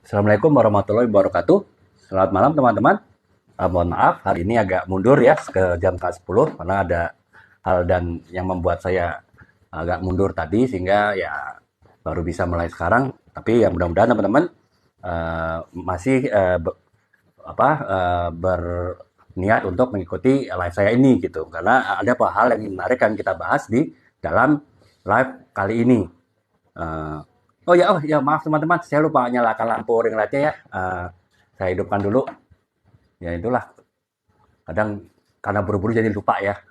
Assalamualaikum warahmatullahi wabarakatuh. Selamat malam teman-teman. Mohon maaf, hari ini agak mundur ya ke jam 10 karena ada hal dan yang membuat saya agak mundur tadi sehingga ya baru bisa mulai sekarang. Tapi ya mudah-mudahan teman-teman masih berniat untuk mengikuti live saya ini gitu. Karena ada beberapa hal yang menarik yang kita bahas di dalam live kali ini. Eh, oh ya, maaf teman-teman, saya lupa nyalakan lampu ring lightnya ya. Saya hidupkan dulu. Ya itulah, kadang karena buru-buru jadi lupa ya.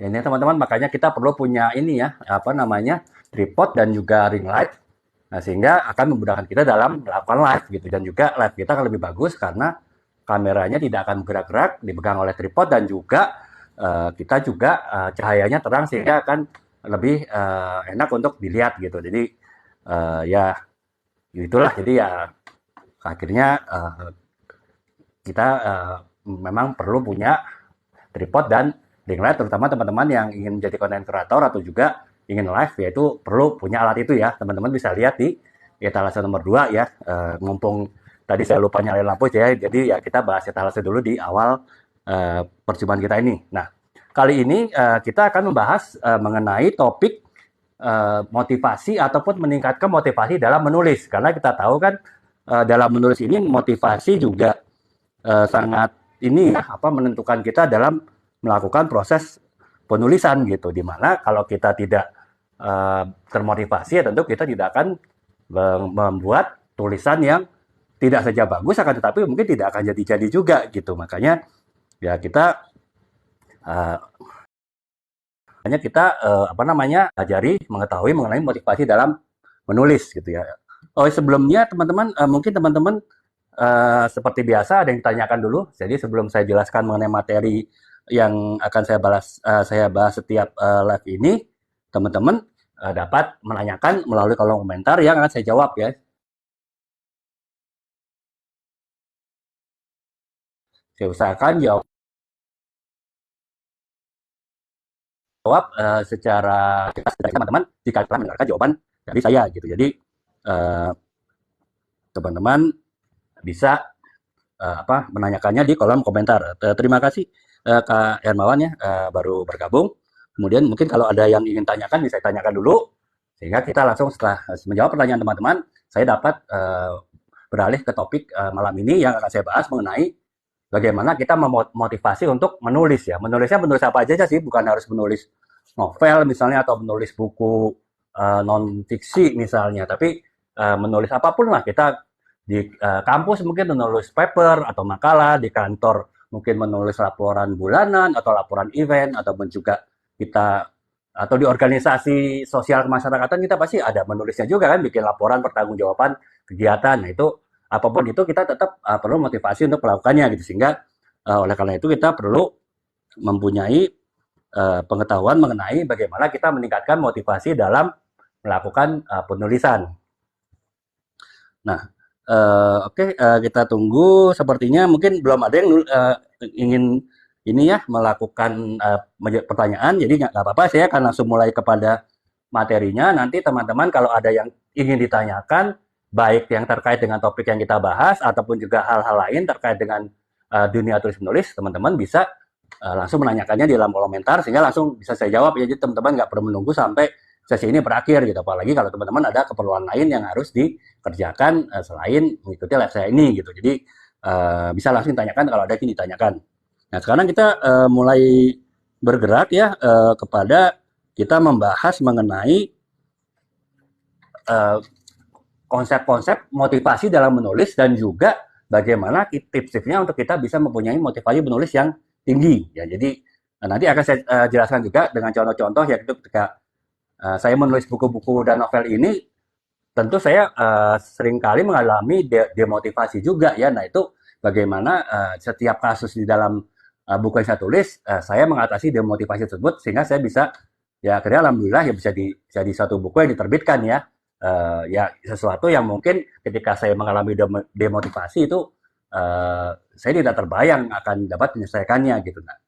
Ya ini teman-teman, makanya kita perlu punya ini ya, apa namanya, tripod dan juga ring light. Nah, sehingga akan memudahkan kita dalam melakukan live gitu. Dan juga live kita akan lebih bagus karena kameranya tidak akan bergerak-gerak, dipegang oleh tripod dan juga kita juga cahayanya terang sehingga akan lebih enak untuk dilihat gitu. Jadi ya itulah, jadi ya akhirnya kita memang perlu punya tripod dan ring light, terutama teman-teman yang ingin menjadi content creator atau juga ingin live, yaitu perlu punya alat itu ya. Teman-teman bisa lihat di etalase nomor 2 ya. Mumpung tadi saya lupa nyalain lampu ya, jadi ya kita bahas etalase dulu di awal perjumpaan kita ini. Nah, kali ini kita akan membahas mengenai topik motivasi ataupun meningkatkan motivasi dalam menulis. Karena kita tahu kan dalam menulis ini motivasi juga sangat ini ya, apa menentukan kita dalam melakukan proses penulisan gitu. Dimana kalau kita tidak termotivasi ya tentu kita tidak akan membuat tulisan yang tidak saja bagus akan tetapi mungkin tidak akan jadi-jadi juga gitu. Makanya ya kita uh, hanya kita apa namanya ajari mengetahui mengenai motivasi dalam menulis gitu ya. Oh sebelumnya teman-teman mungkin teman-teman seperti biasa ada yang ditanyakan dulu. Jadi sebelum saya jelaskan mengenai materi yang akan saya bahas setiap live ini, teman-teman dapat menanyakan melalui kolom komentar yang akan saya jawab ya. Saya usahakan jawab secara jelas dari teman-teman jika telah mendengarkan jawaban dari saya gitu. Jadi eh, teman-teman bisa menanyakannya di kolom komentar. Terima kasih Kak Hermawan ya baru bergabung. Kemudian mungkin kalau ada yang ingin tanyakan bisa tanyakan dulu sehingga kita langsung setelah menjawab pertanyaan teman-teman, saya dapat beralih ke topik malam ini yang akan saya bahas mengenai bagaimana kita memotivasi untuk menulis ya. Menulisnya menulis apa aja sih, bukan harus menulis novel misalnya atau menulis buku non fiksi misalnya, tapi menulis apapun lah. Kita di kampus mungkin menulis paper atau makalah, di kantor mungkin menulis laporan bulanan atau laporan event, ataupun juga kita atau di organisasi sosial kemasyarakatan kita pasti ada menulisnya juga kan, bikin laporan pertanggungjawaban kegiatan. Nah itu apapun itu kita tetap perlu motivasi untuk melakukannya gitu, sehingga oleh karena itu kita perlu mempunyai pengetahuan mengenai bagaimana kita meningkatkan motivasi dalam melakukan penulisan. Nah, oke, kita tunggu. Sepertinya mungkin belum ada yang ingin ini ya melakukan pertanyaan, jadi nggak apa-apa. Saya akan langsung mulai kepada materinya. Nanti teman-teman kalau ada yang ingin ditanyakan, baik yang terkait dengan topik yang kita bahas ataupun juga hal-hal lain terkait dengan dunia tulis menulis, teman-teman bisa langsung menanyakannya di dalam komentar sehingga langsung bisa saya jawab ya. Jadi teman-teman nggak perlu menunggu sampai sesi ini berakhir gitu. Apalagi kalau teman-teman ada keperluan lain yang harus dikerjakan selain mengikuti live saya ini gitu. Jadi bisa langsung tanyakan kalau ada yang ditanyakan. Nah sekarang kita mulai bergerak ya kepada kita membahas mengenai konsep-konsep motivasi dalam menulis dan juga bagaimana tips-tipsnya untuk kita bisa mempunyai motivasi menulis yang tinggi ya. Jadi nanti akan saya jelaskan juga dengan contoh-contoh yaitu ketika saya menulis buku-buku dan novel ini, tentu saya seringkali mengalami demotivasi juga ya. Nah itu bagaimana setiap kasus di dalam buku yang saya tulis, saya mengatasi demotivasi tersebut sehingga saya bisa ya akhirnya alhamdulillah ya bisa jadi satu buku yang diterbitkan ya. Ya sesuatu yang mungkin ketika saya mengalami demotivasi itu saya tidak terbayang akan dapat menyelesaikannya gitu. Nah,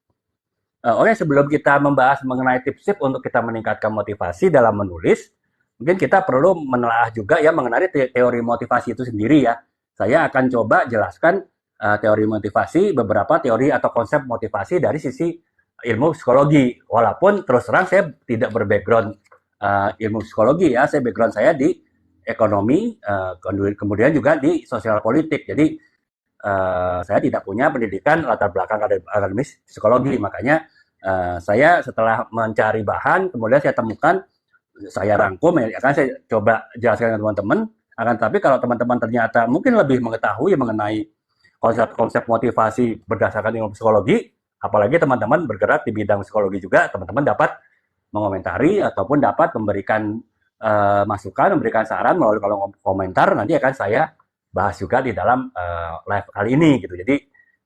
oke, sebelum kita membahas mengenai tips-tips untuk kita meningkatkan motivasi dalam menulis, mungkin kita perlu menelaah juga ya mengenai teori motivasi itu sendiri ya. Saya akan coba jelaskan teori motivasi, beberapa teori atau konsep motivasi dari sisi ilmu psikologi. Walaupun terus terang saya tidak berbackground ilmu psikologi ya, saya background saya di ekonomi, kemudian juga di sosial politik. Jadi saya tidak punya pendidikan latar belakang akademis psikologi, makanya saya setelah mencari bahan, kemudian saya temukan, saya rangkum, ya kan saya coba jelaskan ke teman-teman. Akan tapi kalau teman-teman ternyata mungkin lebih mengetahui mengenai konsep-konsep motivasi berdasarkan ilmu psikologi, apalagi teman-teman bergerak di bidang psikologi juga, teman-teman dapat mengomentari ataupun dapat memberikan masukan, memberikan saran melalui kolom komentar. Nanti akan saya bahas juga di dalam live kali ini gitu. Jadi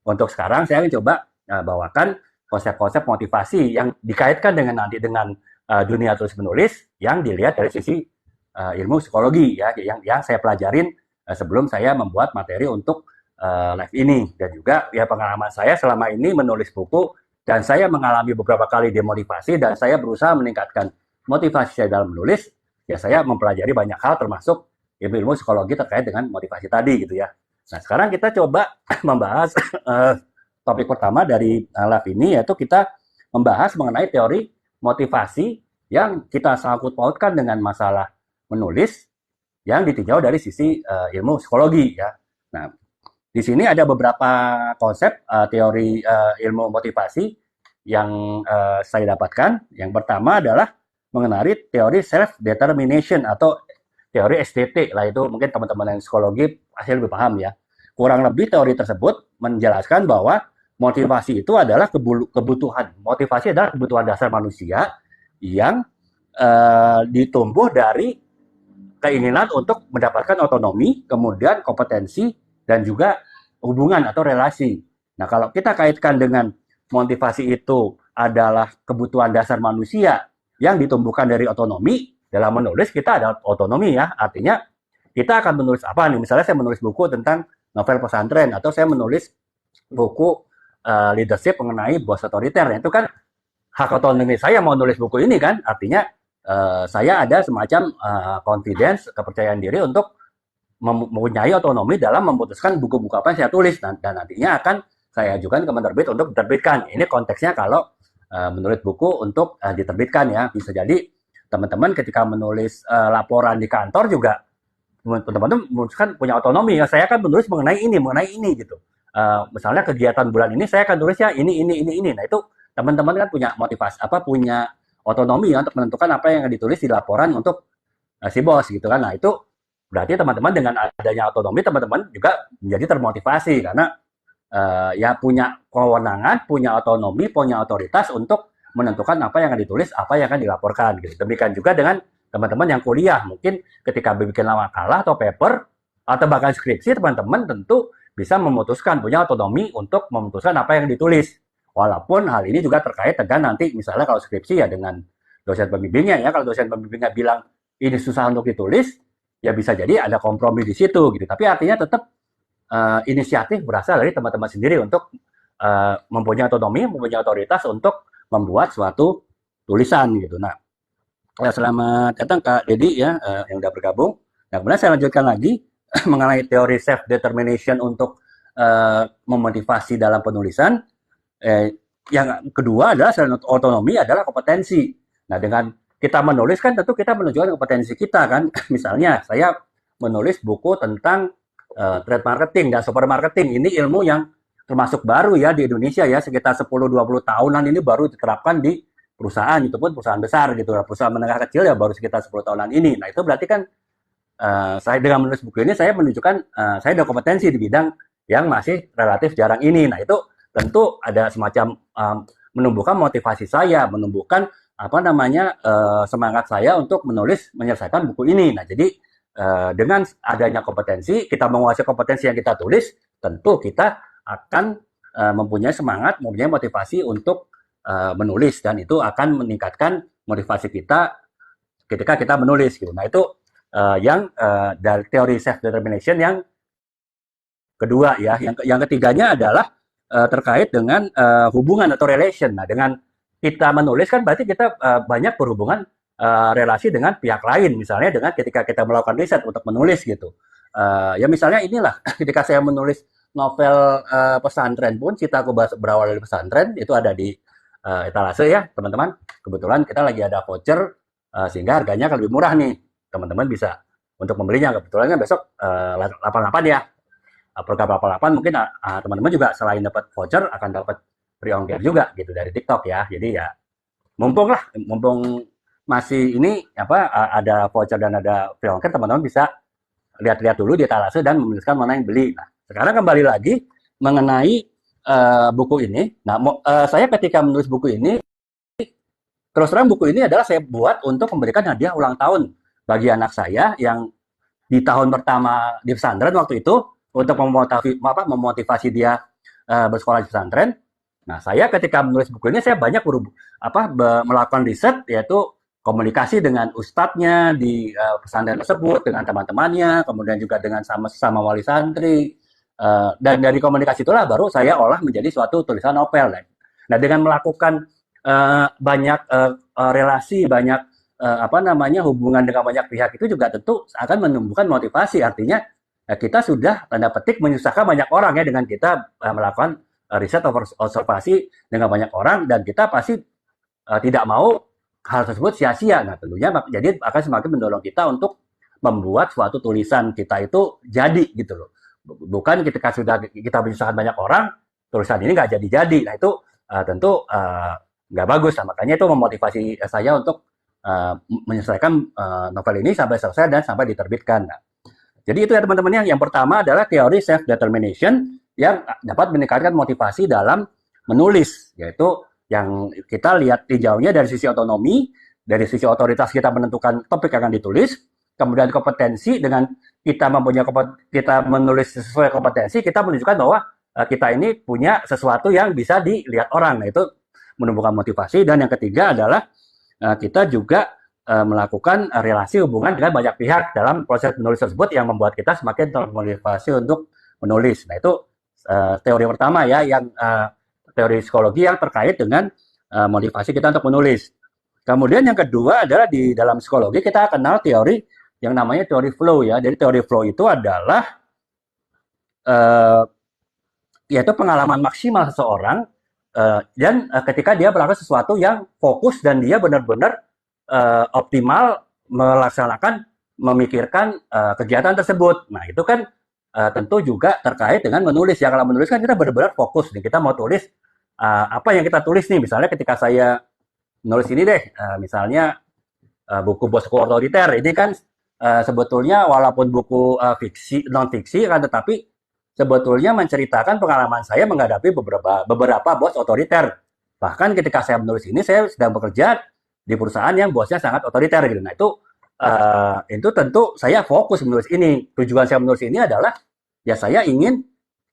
untuk sekarang saya akan coba bawakan konsep-konsep motivasi yang dikaitkan dengan nanti dengan dunia tulis menulis yang dilihat dari sisi ilmu psikologi ya, yang saya pelajarin sebelum saya membuat materi untuk live ini. Dan juga ya pengalaman saya selama ini menulis buku, dan saya mengalami beberapa kali demotivasi, dan saya berusaha meningkatkan motivasi saya dalam menulis. Ya saya mempelajari banyak hal termasuk ilmu psikologi terkait dengan motivasi tadi gitu ya. Nah sekarang kita coba membahas topik pertama dari live ini, yaitu kita membahas mengenai teori motivasi yang kita sangkut pautkan dengan masalah menulis yang ditinjau dari sisi ilmu psikologi ya. Nah, di sini ada beberapa konsep teori ilmu motivasi yang saya dapatkan. Yang pertama adalah mengenai teori self-determination atau teori SDT lah, itu mungkin teman-teman yang psikologi pasti lebih paham ya. Kurang lebih teori tersebut menjelaskan bahwa motivasi itu adalah kebutuhan. Motivasi adalah kebutuhan dasar manusia yang ditumbuh dari keinginan untuk mendapatkan otonomi, kemudian kompetensi, dan juga hubungan atau relasi. Nah, kalau kita kaitkan dengan motivasi itu adalah kebutuhan dasar manusia yang ditumbuhkan dari otonomi, dalam menulis kita ada otonomi ya, artinya kita akan menulis apa nih, misalnya saya menulis buku tentang novel pesantren, atau saya menulis buku leadership mengenai bos otoriter, itu kan hak otonomi saya mau nulis buku ini kan, artinya saya ada semacam confidence, kepercayaan diri untuk mempunyai otonomi dalam memutuskan buku-buku apa yang saya tulis, dan nantinya akan saya ajukan ke penerbit untuk diterbitkan. Ini konteksnya kalau menulis buku untuk diterbitkan ya. Bisa jadi teman-teman ketika menulis laporan di kantor juga teman-teman memutuskan punya otonomi ya. Saya akan menulis mengenai ini gitu. Misalnya kegiatan bulan ini saya akan tulis ya ini. Nah itu teman-teman kan punya motivasi punya otonomi ya untuk menentukan apa yang akan ditulis di laporan untuk si bos gitu kan. Nah itu berarti teman-teman dengan adanya otonomi, teman-teman juga menjadi termotivasi karena ya punya kewenangan, punya otonomi, punya otoritas untuk menentukan apa yang akan ditulis, apa yang akan dilaporkan gitu. Demikian juga dengan teman-teman yang kuliah, mungkin ketika bikin makalah atau paper atau bahkan skripsi, teman-teman tentu bisa memutuskan, punya otonomi untuk memutuskan apa yang ditulis. Walaupun hal ini juga terkait dengan nanti misalnya kalau skripsi ya dengan dosen pembimbingnya ya, kalau dosen pembimbingnya bilang ini susah untuk ditulis, ya bisa jadi ada kompromi di situ gitu. Tapi artinya tetap inisiatif berasal dari teman-teman sendiri untuk mempunyai otonomi, mempunyai otoritas untuk membuat suatu tulisan gitu. Nah, selamat datang Kak Dedi ya yang sudah bergabung. Nah, kemudian saya lanjutkan lagi mengenai teori self determination untuk memotivasi dalam penulisan. Yang kedua adalah selain otonomi adalah kompetensi. Nah, dengan kita menulis kan tentu kita menunjukkan kompetensi kita kan. Misalnya saya menulis buku tentang trade marketing dan supermarketing. Ini ilmu yang termasuk baru ya di Indonesia ya, sekitar 10-20 tahunan ini baru diterapkan di perusahaan, itu pun perusahaan besar gitu. Perusahaan menengah kecil ya baru sekitar 10 tahunan ini. Nah, itu berarti kan saya dengan menulis buku ini saya menunjukkan saya ada kompetensi di bidang yang masih relatif jarang ini. Nah, itu tentu ada semacam menumbuhkan motivasi saya, menumbuhkan semangat saya untuk menyelesaikan buku ini. Nah, jadi dengan adanya kompetensi, kita menguasai kompetensi yang kita tulis, tentu kita akan mempunyai semangat, mempunyai motivasi untuk menulis, dan itu akan meningkatkan motivasi kita ketika kita menulis gitu. Nah, itu yang dari teori self determination yang kedua ya. Yang ketiganya adalah terkait dengan hubungan atau relation. Nah, dengan kita menulis kan berarti kita banyak berhubungan relasi dengan pihak lain, misalnya dengan ketika kita melakukan riset untuk menulis gitu. Ya misalnya inilah, ketika saya menulis novel pesantren pun, Cintaku Berawal dari Pesantren, itu ada di etalase ya teman-teman. Kebetulan kita lagi ada voucher, sehingga harganya akan lebih murah nih. Teman-teman bisa untuk membelinya. Kebetulan kan besok 88 ya. Program 88 mungkin teman-teman juga selain dapat voucher akan dapat free ongkir juga gitu dari TikTok ya. Jadi ya mumpung masih ini ada voucher dan ada free ongkir, teman-teman bisa lihat-lihat dulu di etalase dan memutuskan mana yang beli. Nah, sekarang kembali lagi mengenai buku ini. Nah, saya ketika menulis buku ini, terus terang buku ini adalah saya buat untuk memberikan hadiah ulang tahun bagi anak saya yang di tahun pertama di pesantren waktu itu, untuk memotivasi dia bersekolah di pesantren. Nah, saya ketika menulis buku ini, saya banyak melakukan riset, yaitu komunikasi dengan ustadznya di pesantren tersebut, dengan teman-temannya, kemudian juga dengan sama wali santri. Dan dari komunikasi itulah baru saya olah menjadi suatu tulisan novel. Nah, dengan melakukan banyak relasi, banyak hubungan dengan banyak pihak, itu juga tentu akan menumbuhkan motivasi. Artinya kita sudah tanda petik menyusahkan banyak orang ya dengan kita melakukan riset observasi dengan banyak orang, dan kita pasti tidak mau hal tersebut sia-sia. Nah, tentunya jadi akan semakin mendorong kita untuk membuat suatu tulisan kita itu jadi gitu loh. Bukan ketika sudah kita menyusahkan banyak orang, tulisan ini nggak jadi-jadi. Nah, itu tentu nggak bagus. Nah, makanya itu memotivasi saya untuk menyelesaikan novel ini sampai selesai dan sampai diterbitkan. Nah, jadi itu ya teman-teman, yang pertama adalah teori self-determination yang dapat meningkatkan motivasi dalam menulis, yaitu yang kita lihat tinjaunya dari sisi otonomi, dari sisi otoritas kita menentukan topik yang akan ditulis, kemudian kompetensi, dengan kita menulis sesuai kompetensi, kita menunjukkan bahwa kita ini punya sesuatu yang bisa dilihat orang. Nah, itu menumbuhkan motivasi. Dan yang ketiga adalah kita juga melakukan relasi hubungan dengan banyak pihak dalam proses menulis tersebut, yang membuat kita semakin termotivasi untuk menulis. Nah, itu teori pertama ya, yang teori psikologi yang terkait dengan motivasi kita untuk menulis. Kemudian yang kedua adalah di dalam psikologi kita kenal teori yang namanya teori flow ya. Jadi teori flow itu adalah yaitu pengalaman maksimal seseorang dan ketika dia melakukan sesuatu yang fokus dan dia benar-benar optimal melaksanakan, memikirkan kegiatan tersebut. Nah, itu kan tentu juga terkait dengan menulis ya. Kalau menulis kan kita benar-benar fokus nih, kita mau tulis apa yang kita tulis nih. Misalnya ketika saya nulis ini deh, misalnya buku Bosku Otoriter, ini kan sebetulnya walaupun buku non-fiksi kan, tetapi sebetulnya menceritakan pengalaman saya menghadapi beberapa bos otoriter. Bahkan ketika saya menulis ini, saya sedang bekerja di perusahaan yang bosnya sangat otoriter gitu. Nah, itu tentu saya fokus menulis ini. Tujuan saya menulis ini adalah ya saya ingin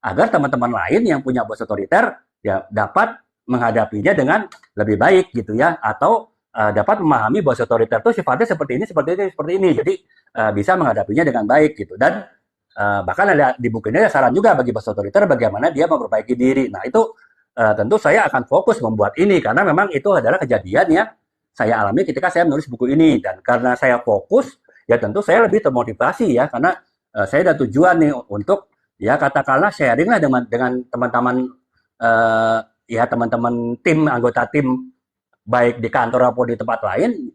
agar teman-teman lain yang punya bos otoriter ya dapat menghadapinya dengan lebih baik gitu ya, atau dapat memahami bos otoriter itu sifatnya seperti ini. Jadi bisa menghadapinya dengan baik gitu. Dan bahkan ada di buku ini ada saran juga bagi bos otoriter bagaimana dia memperbaiki diri. Nah, itu tentu saya akan fokus membuat ini karena memang itu adalah kejadian yang saya alami ketika saya menulis buku ini. Dan karena saya fokus, ya tentu saya lebih termotivasi ya, karena saya ada tujuan nih untuk ya katakanlah sharing lah dengan teman-teman ya teman-teman tim, anggota tim, baik di kantor maupun di tempat lain,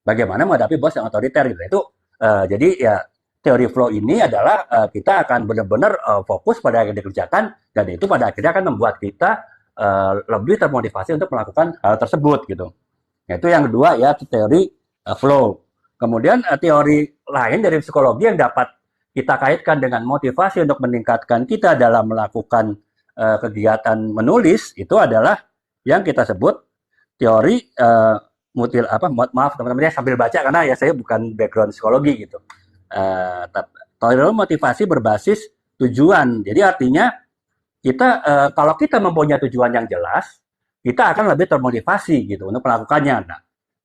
bagaimana menghadapi bos yang otoriter gitu. Itu jadi ya teori flow ini adalah kita akan benar-benar fokus pada yang dikerjakan, dan itu pada akhirnya akan membuat kita lebih termotivasi untuk melakukan hal tersebut gitu. Itu yang kedua ya, teori flow. Kemudian teori lain dari psikologi yang dapat kita kaitkan dengan motivasi untuk meningkatkan kita dalam melakukan kegiatan menulis, itu adalah yang kita sebut teori maaf teman-teman ya sambil baca karena ya saya bukan background psikologi gitu. Teori motivasi berbasis tujuan. Jadi artinya kita kalau kita mempunyai tujuan yang jelas, kita akan lebih termotivasi gitu untuk melakukannya. Nah,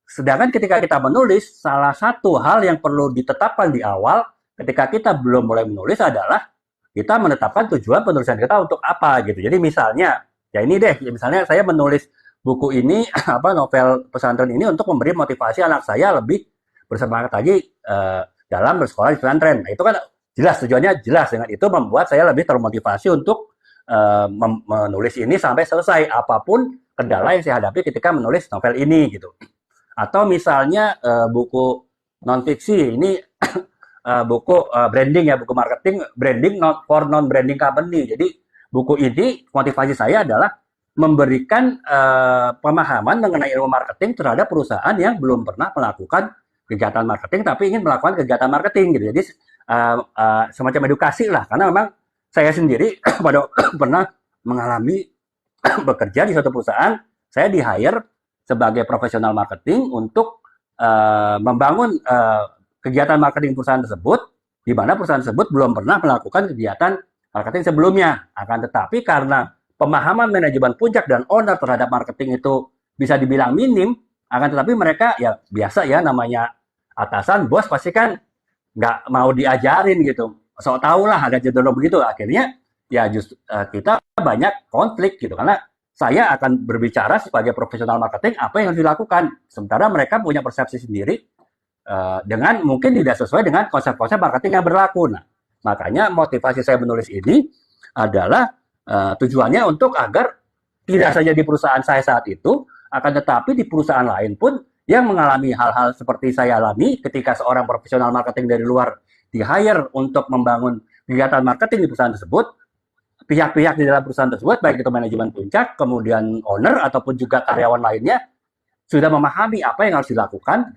sedangkan ketika kita menulis, salah satu hal yang perlu ditetapkan di awal ketika kita belum mulai menulis adalah kita menetapkan tujuan penulisan kita untuk apa gitu. Jadi misalnya, ya ini deh, misalnya saya menulis buku ini apa novel pesantren ini untuk memberi motivasi anak saya lebih bersemangat lagi dalam bersekolah di pesantren. Nah, itu kan jelas tujuannya jelas, dengan itu membuat saya lebih termotivasi untuk menulis ini sampai selesai apapun kendala yang saya hadapi ketika menulis novel ini gitu. Atau misalnya buku non fiksi ini buku branding ya, buku marketing branding not for non branding company. Jadi buku ini motivasi saya adalah memberikan pemahaman mengenai ilmu marketing terhadap perusahaan yang belum pernah melakukan kegiatan marketing tapi ingin melakukan kegiatan marketing gitu. Jadi semacam edukasi lah, karena memang saya sendiri pada pernah mengalami bekerja di suatu perusahaan, saya di hire sebagai profesional marketing untuk membangun kegiatan marketing perusahaan tersebut, di mana perusahaan tersebut belum pernah melakukan kegiatan marketing sebelumnya. Akan tetapi karena pemahaman manajemen puncak dan owner terhadap marketing itu bisa dibilang minim, akan tetapi mereka ya biasa ya, namanya atasan, bos pasti kan nggak mau diajarin gitu. Sok tau lah, ada cenderung begitu. Akhirnya ya justru kita banyak konflik gitu, karena saya akan berbicara sebagai profesional marketing apa yang harus dilakukan, sementara mereka punya persepsi sendiri dengan mungkin tidak sesuai dengan konsep-konsep marketing yang berlaku. Nah, makanya motivasi saya menulis ini adalah tujuannya untuk agar tidak saja di perusahaan saya saat itu, akan tetapi di perusahaan lain pun yang mengalami hal-hal seperti saya alami ketika seorang profesional marketing dari luar di-hire untuk membangun kegiatan marketing di perusahaan tersebut, pihak-pihak di dalam perusahaan tersebut, baik itu manajemen puncak, kemudian owner, ataupun juga karyawan lainnya, sudah memahami apa yang harus dilakukan,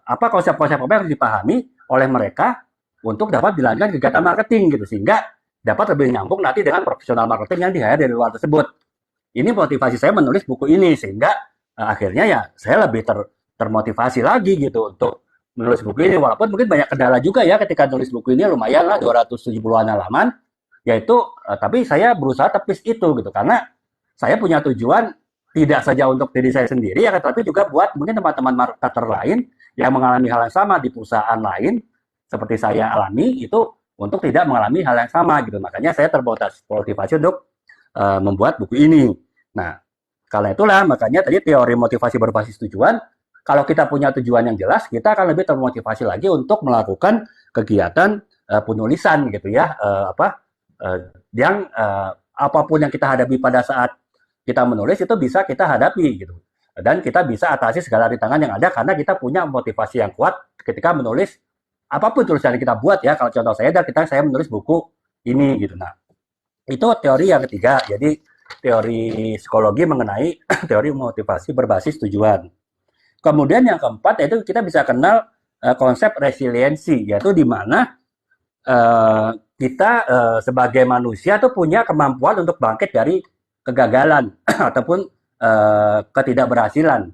apa konsep-konsep apa yang harus dipahami oleh mereka untuk dapat dilakukan kegiatan marketing gitu, sehingga dapat lebih nyambung nanti dengan profesional marketing yang di-hire dari luar tersebut. Ini motivasi saya menulis buku ini, sehingga akhirnya ya saya lebih termotivasi lagi gitu untuk menulis buku ini, walaupun mungkin banyak kendala juga ya ketika nulis buku ini, lumayan lah 270-an halaman, yaitu tapi saya berusaha tepis itu gitu, karena saya punya tujuan tidak saja untuk diri saya sendiri ya, tapi juga buat mungkin teman-teman marketer lain yang mengalami hal yang sama di perusahaan lain seperti saya alami, itu untuk tidak mengalami hal yang sama gitu. Makanya saya termotivasi untuk membuat buku ini. Nah, karena itulah makanya tadi teori motivasi berbasis tujuan, kalau kita punya tujuan yang jelas, kita akan lebih termotivasi lagi untuk melakukan kegiatan penulisan gitu ya, yang apapun yang kita hadapi pada saat kita menulis itu bisa kita hadapi gitu, dan kita bisa atasi segala rintangan yang ada karena kita punya motivasi yang kuat ketika menulis apapun tulisan yang kita buat ya. Kalau contoh saya saya menulis buku ini gitu. Nah, itu teori yang ketiga, jadi teori psikologi mengenai teori motivasi berbasis tujuan. Kemudian yang keempat yaitu kita bisa kenal konsep resiliensi, yaitu di mana kita sebagai manusia tuh punya kemampuan untuk bangkit dari kegagalan ataupun ketidakberhasilan.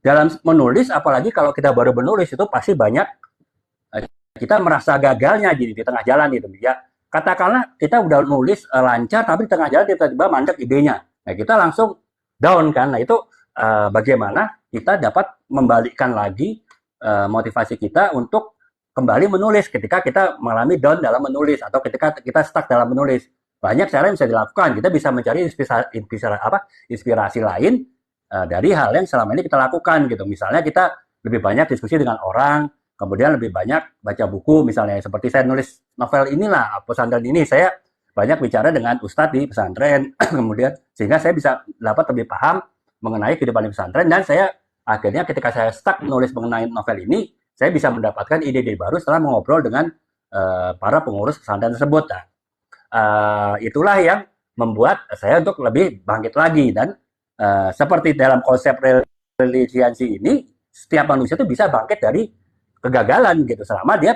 Dalam menulis, apalagi kalau kita baru menulis, itu pasti banyak kita merasa gagalnya di tengah jalan gitu ya. Katakanlah kita udah nulis lancar, tapi di tengah jalan tiba-tiba mandek idenya. Nah, kita langsung down kan. Nah, itu bagaimana kita dapat membalikkan lagi motivasi kita untuk kembali menulis ketika kita mengalami down dalam menulis, atau ketika kita stuck dalam menulis. Banyak cara yang bisa dilakukan. Kita bisa mencari inspirasi lain dari hal yang selama ini kita lakukan gitu. Misalnya kita lebih banyak diskusi dengan orang, kemudian lebih banyak baca buku, misalnya seperti saya nulis novel inilah, pesantren ini, saya banyak bicara dengan ustadz di pesantren, kemudian sehingga saya bisa dapat lebih paham mengenai kehidupan di pesantren, dan saya akhirnya ketika saya stuck menulis mengenai novel ini, saya bisa mendapatkan ide-ide baru setelah mengobrol dengan para pengurus pesantren tersebut. Nah, itulah yang membuat saya untuk lebih bangkit lagi, dan seperti dalam konsep resiliensi ini, setiap manusia itu bisa bangkit dari kegagalan gitu selama dia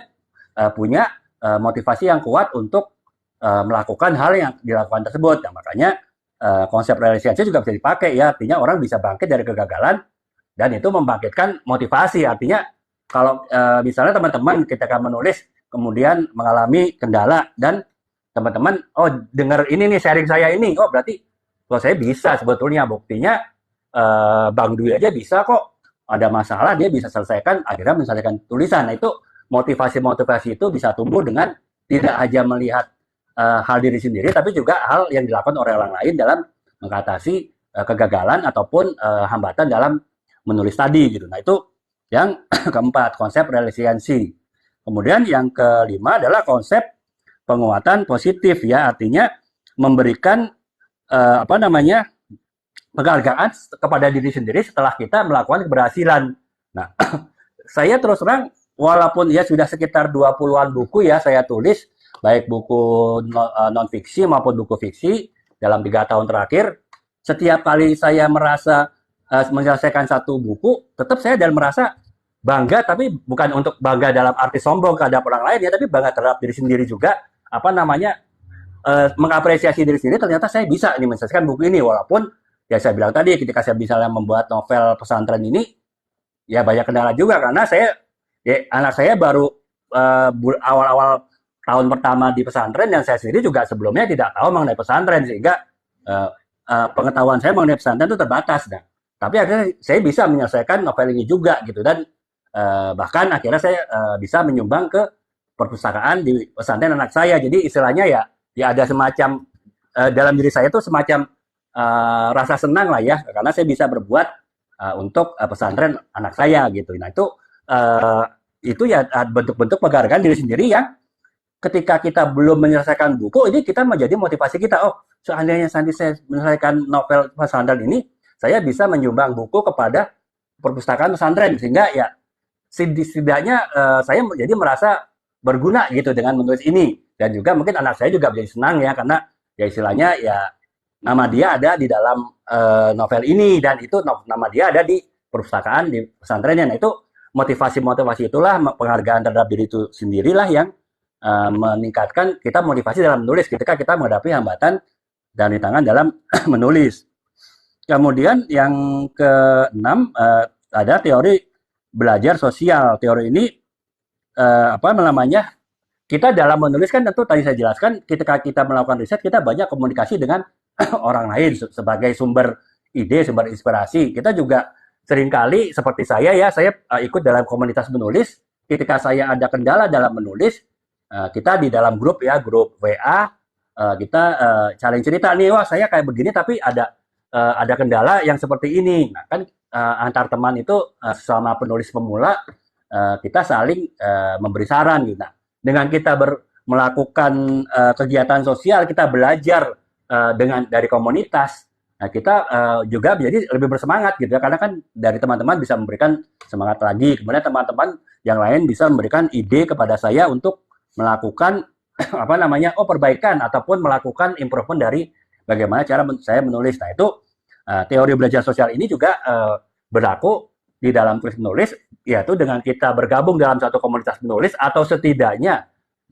punya motivasi yang kuat untuk melakukan hal yang dilakukan tersebut. Nah, makanya konsep resiliensi juga bisa dipakai ya, artinya orang bisa bangkit dari kegagalan dan itu membangkitkan motivasi. Artinya kalau misalnya teman-teman ketika menulis kemudian mengalami kendala dan teman-teman dengar ini nih sharing saya ini, berarti kalau saya bisa sebetulnya, buktinya Bang Dwi aja bisa kok, ada masalah dia bisa selesaikan, akhirnya menyelesaikan tulisan. Nah, itu motivasi itu bisa tumbuh dengan tidak hanya melihat hal diri sendiri, tapi juga hal yang dilakukan oleh orang lain dalam mengatasi kegagalan ataupun hambatan dalam menulis tadi gitu. Nah, itu yang keempat, konsep resiliensi. Kemudian yang kelima adalah konsep penguatan positif ya, artinya memberikan apa namanya penghargaan kepada diri sendiri setelah kita melakukan keberhasilan. Nah, saya terus terang walaupun ya sudah sekitar 20-an buku ya saya tulis, baik buku non-fiksi maupun buku fiksi dalam 3 tahun terakhir, setiap kali saya merasa menyelesaikan satu buku, tetap saya dan merasa bangga, tapi bukan untuk bangga dalam arti sombong terhadap orang lain ya, tapi bangga terhadap diri sendiri juga, apa namanya, mengapresiasi diri sendiri, ternyata saya bisa ini menyelesaikan buku ini, walaupun ya saya bilang tadi ketika saya misalnya membuat novel pesantren ini, ya banyak kendala juga karena anak saya baru awal-awal tahun pertama di pesantren, dan saya sendiri juga sebelumnya tidak tahu mengenai pesantren, sehingga pengetahuan saya mengenai pesantren itu terbatas. Nah, tapi akhirnya saya bisa menyelesaikan novel ini juga gitu, dan bahkan akhirnya saya bisa menyumbang ke perpustakaan di pesantren anak saya. Jadi istilahnya ya ada semacam dalam diri saya itu semacam rasa senang lah ya, karena saya bisa berbuat untuk pesantren anak saya gitu. Nah, itu ya bentuk-bentuk penghargaan diri sendiri yang ketika kita belum menyelesaikan buku ini, kita menjadi motivasi kita. Oh, seandainya nanti saya menyelesaikan novel pesantren ini, saya bisa menyumbang buku kepada perpustakaan pesantren, sehingga ya setidaknya saya jadi merasa berguna gitu dengan menulis ini. Dan juga mungkin anak saya juga menjadi senang ya, karena ya istilahnya ya nama dia ada di dalam novel ini, dan itu nama dia ada di perpustakaan di pesantrennya. Nah, itu motivasi-motivasi itulah, penghargaan terhadap diri itu sendirilah yang meningkatkan kita motivasi dalam menulis ketika kita menghadapi hambatan dan rintangan dalam menulis. Kemudian yang keenam ada teori belajar sosial. Teori ini apa namanya? Kita dalam menulis kan tentu tadi saya jelaskan, ketika kita melakukan riset kita banyak komunikasi dengan orang lain sebagai sumber ide, sumber inspirasi. Kita juga seringkali seperti saya ikut dalam komunitas menulis. Ketika saya ada kendala dalam menulis, kita di dalam grup WA, kita saling cerita nih, wah saya kayak begini tapi ada kendala yang seperti ini. Nah kan antar teman itu selama penulis pemula kita saling memberi saran gitu. Nah, dengan kita melakukan kegiatan sosial, kita belajar dari komunitas. Nah, kita juga menjadi lebih bersemangat gitu ya, karena kan dari teman-teman bisa memberikan semangat lagi. Kemudian teman-teman yang lain bisa memberikan ide kepada saya untuk melakukan apa namanya perbaikan ataupun melakukan improvement dari bagaimana cara saya menulis. Nah, itu teori belajar sosial ini juga berlaku di dalam tulis menulis, yaitu dengan kita bergabung dalam satu komunitas menulis, atau setidaknya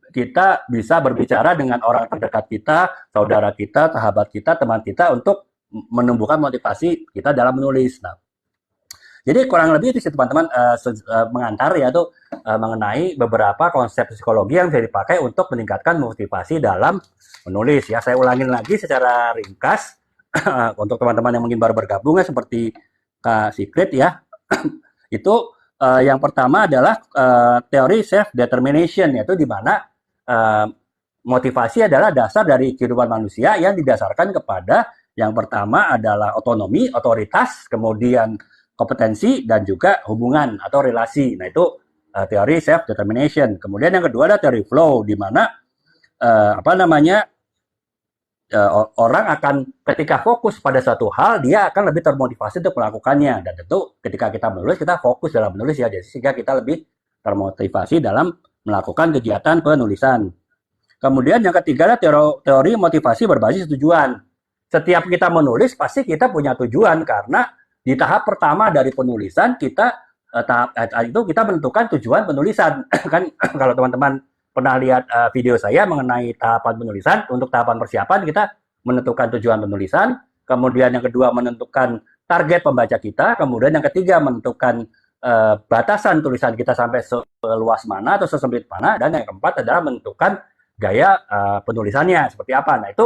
kita bisa berbicara dengan orang terdekat kita, saudara kita, sahabat kita, teman kita, untuk menumbuhkan motivasi kita dalam menulis. Nah, jadi kurang lebih itu sih teman-teman mengantar yaitu mengenai beberapa konsep psikologi yang bisa dipakai untuk meningkatkan motivasi dalam menulis ya. Saya ulangin lagi secara ringkas untuk teman-teman yang mungkin baru bergabung ya, seperti Kak Secret ya. Itu yang pertama adalah teori self determination, yaitu di mana motivasi adalah dasar dari kehidupan manusia yang didasarkan kepada yang pertama adalah otonomi, otoritas, kemudian kompetensi, dan juga hubungan atau relasi. Nah, itu teori self determination. Kemudian yang kedua ada teori flow, di mana orang akan ketika fokus pada suatu hal, dia akan lebih termotivasi untuk melakukannya. Dan tentu ketika kita menulis, kita fokus dalam menulis ya, sehingga kita lebih termotivasi dalam melakukan kegiatan penulisan. Kemudian yang ketiga adalah teori motivasi berbasis tujuan. Setiap kita menulis pasti kita punya tujuan, karena di tahap pertama dari penulisan kita itu kita menentukan tujuan penulisan. Kan kalau teman-teman pernah lihat video saya mengenai tahapan penulisan, untuk tahapan persiapan kita menentukan tujuan penulisan, kemudian yang kedua menentukan target pembaca kita, kemudian yang ketiga menentukan batasan tulisan kita sampai seluas mana atau sesempit mana, dan yang keempat adalah menentukan gaya penulisannya seperti apa. Nah, itu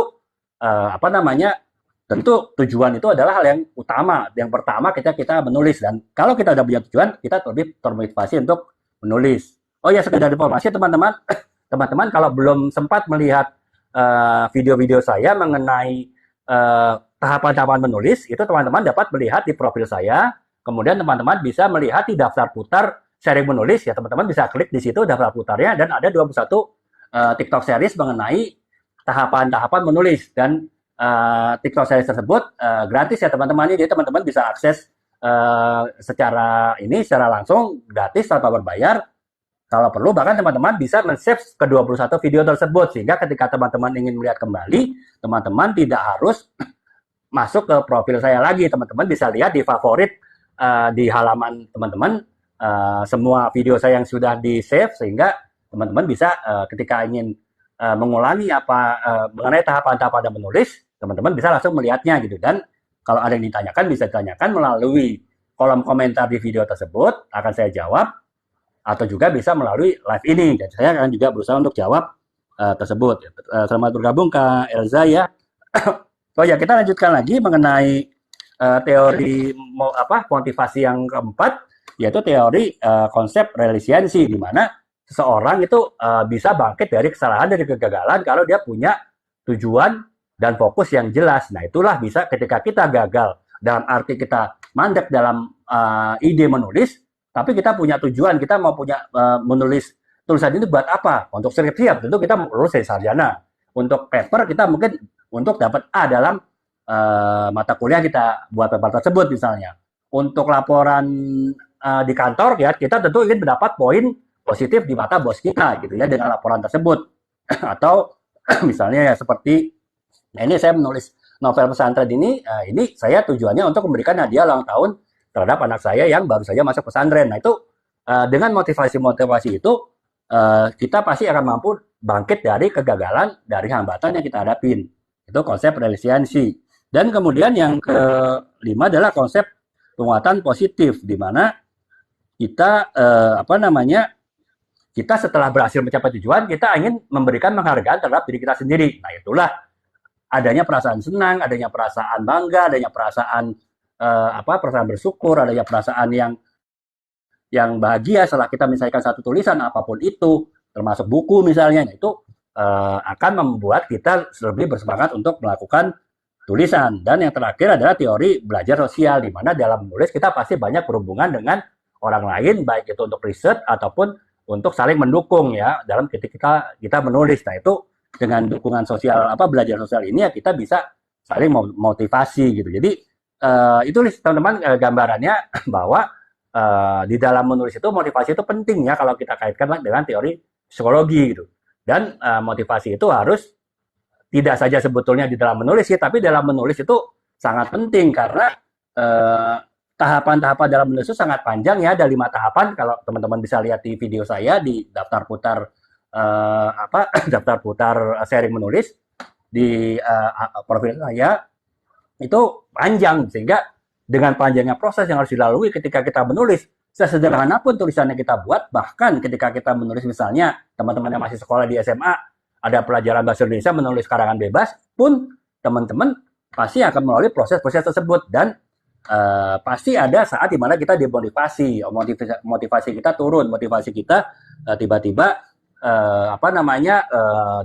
tentu tujuan itu adalah hal yang utama. Yang pertama kita menulis, dan kalau kita udah punya tujuan, kita lebih termotivasi untuk menulis. Oh ya, sekedar informasi teman-teman kalau belum sempat melihat video-video saya mengenai tahapan-tahapan menulis itu teman-teman dapat melihat di profil saya. Kemudian teman-teman bisa melihat di daftar putar sharing menulis ya, teman-teman bisa klik di situ daftar putarnya, dan ada 21 TikTok series mengenai tahapan-tahapan menulis, dan TikTok series tersebut gratis ya teman-teman. Jadi teman-teman bisa akses secara langsung gratis tanpa berbayar. Kalau perlu bahkan teman-teman bisa men-save ke 21 video tersebut, sehingga ketika teman-teman ingin melihat kembali, teman-teman tidak harus masuk ke profil saya lagi. Teman-teman bisa lihat di favorit di halaman teman-teman semua video saya yang sudah di-save, sehingga teman-teman bisa ketika ingin mengulangi mengenai tahapan-tahapan menulis, teman-teman bisa langsung melihatnya gitu. Dan kalau ada yang ditanyakan bisa ditanyakan melalui kolom komentar di video tersebut, akan saya jawab, atau juga bisa melalui live ini, dan saya akan juga berusaha untuk jawab tersebut. Selamat bergabung Kak Elza ya. Oh ya, kita lanjutkan lagi mengenai teori motivasi yang keempat, yaitu teori konsep resiliensi, di mana seseorang itu bisa bangkit dari kesalahan, dari kegagalan kalau dia punya tujuan dan fokus yang jelas. Nah, itulah bisa ketika kita gagal dalam arti kita mandek dalam ide menulis, tapi kita punya tujuan, kita mau menulis tulisan ini buat apa? Untuk skripsi, tentu kita lulus dari sarjana. Untuk paper, kita mungkin untuk dapat A dalam mata kuliah kita buat paper tersebut misalnya. Untuk laporan di kantor, ya kita tentu ingin mendapat poin positif di mata bos kita gitu ya dengan laporan tersebut. Atau misalnya ya seperti, nah ini saya menulis novel pesantren ini saya tujuannya untuk memberikan hadiah ulang tahun terhadap anak saya yang baru saja masuk pesantren. Nah itu dengan motivasi itu kita pasti akan mampu bangkit dari kegagalan, dari hambatan yang kita hadapin. Itu konsep resiliensi. Dan kemudian yang kelima adalah konsep penguatan positif, di mana kita kita setelah berhasil mencapai tujuan, kita ingin memberikan penghargaan terhadap diri kita sendiri. Nah itulah adanya perasaan senang, adanya perasaan bangga, adanya perasaan perasaan bersyukur, adanya perasaan yang bahagia setelah kita menyelesaikan satu tulisan apapun itu, termasuk buku misalnya. Nah, itu akan membuat kita lebih bersemangat untuk melakukan tulisan. Dan yang terakhir adalah teori belajar sosial, di mana dalam menulis kita pasti banyak berhubungan dengan orang lain, baik itu untuk riset ataupun untuk saling mendukung ya dalam ketika kita menulis. Nah itu dengan dukungan sosial belajar sosial ini ya kita bisa saling motivasi gitu. Jadi itu teman-teman gambarannya bahwa di dalam menulis itu motivasi itu penting ya kalau kita kaitkan dengan teori psikologi gitu. Dan motivasi itu harus tidak saja sebetulnya di dalam menulis ya, tapi dalam menulis itu sangat penting karena tahapan-tahapan dalam menulis itu sangat panjang ya, ada 5 tahapan. Kalau teman-teman bisa lihat di video saya di daftar putar daftar putar sharing menulis di profil saya, itu panjang, sehingga dengan panjangnya proses yang harus dilalui ketika kita menulis, sesederhana pun tulisannya kita buat, bahkan ketika kita menulis misalnya teman-teman yang masih sekolah di SMA, ada pelajaran bahasa Indonesia menulis karangan bebas pun, teman-teman pasti akan melalui proses-proses tersebut. Dan pasti ada saat dimana kita dimotivasi, motivasi kita turun, motivasi kita tiba-tiba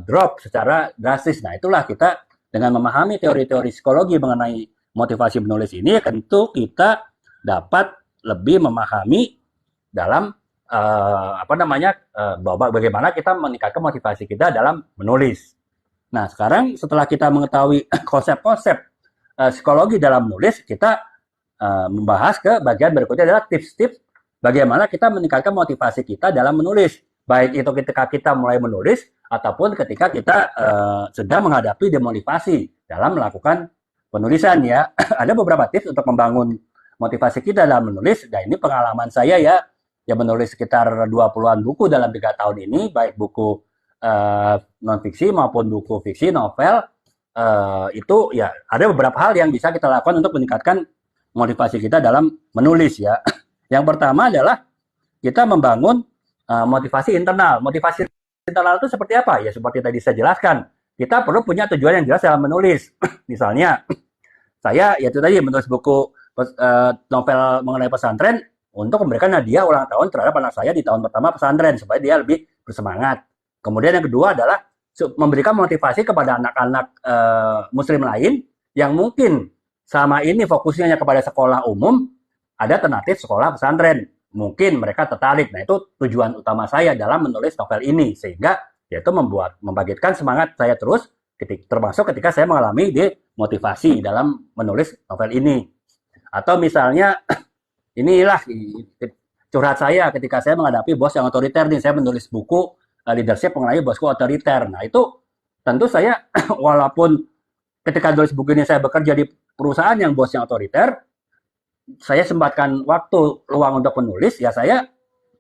drop secara drastis. Nah itulah kita dengan memahami teori-teori psikologi mengenai motivasi menulis ini, tentu kita dapat lebih memahami dalam bagaimana kita meningkatkan motivasi kita dalam menulis. Nah sekarang setelah kita mengetahui konsep-konsep psikologi dalam menulis, kita membahas ke bagian berikutnya adalah tips-tips bagaimana kita meningkatkan motivasi kita dalam menulis. Baik itu ketika kita mulai menulis ataupun ketika kita sedang menghadapi demotivasi dalam melakukan penulisan ya. Ada beberapa tips untuk membangun motivasi kita dalam menulis. Dan ini pengalaman saya ya menulis sekitar 20-an buku dalam 3 tahun ini, baik buku non-fiksi maupun buku fiksi, novel. Itu ya ada beberapa hal yang bisa kita lakukan untuk meningkatkan motivasi kita dalam menulis ya. Yang pertama adalah kita membangun motivasi internal. Motivasi internal itu seperti apa? Ya seperti tadi saya jelaskan. Kita perlu punya tujuan yang jelas dalam menulis. Misalnya, saya yaitu tadi menulis buku novel mengenai pesantren untuk memberikan hadiah ulang tahun terhadap anak saya di tahun pertama pesantren supaya dia lebih bersemangat. Kemudian yang kedua adalah memberikan motivasi kepada anak-anak muslim lain yang mungkin selama ini fokusnya hanya kepada sekolah umum, ada alternatif sekolah pesantren. Mungkin mereka tertarik. Nah, itu tujuan utama saya dalam menulis novel ini, sehingga yaitu membangkitkan semangat saya terus, termasuk ketika saya mengalami demotivasi dalam menulis novel ini. Atau misalnya inilah curhat saya ketika saya menghadapi bos yang otoriter nih. Saya menulis buku leadership mengenai bosku otoriter. Nah, itu tentu saya walaupun ketika menulis buku ini saya bekerja di perusahaan yang bosnya otoriter, saya sempatkan waktu luang untuk menulis, ya saya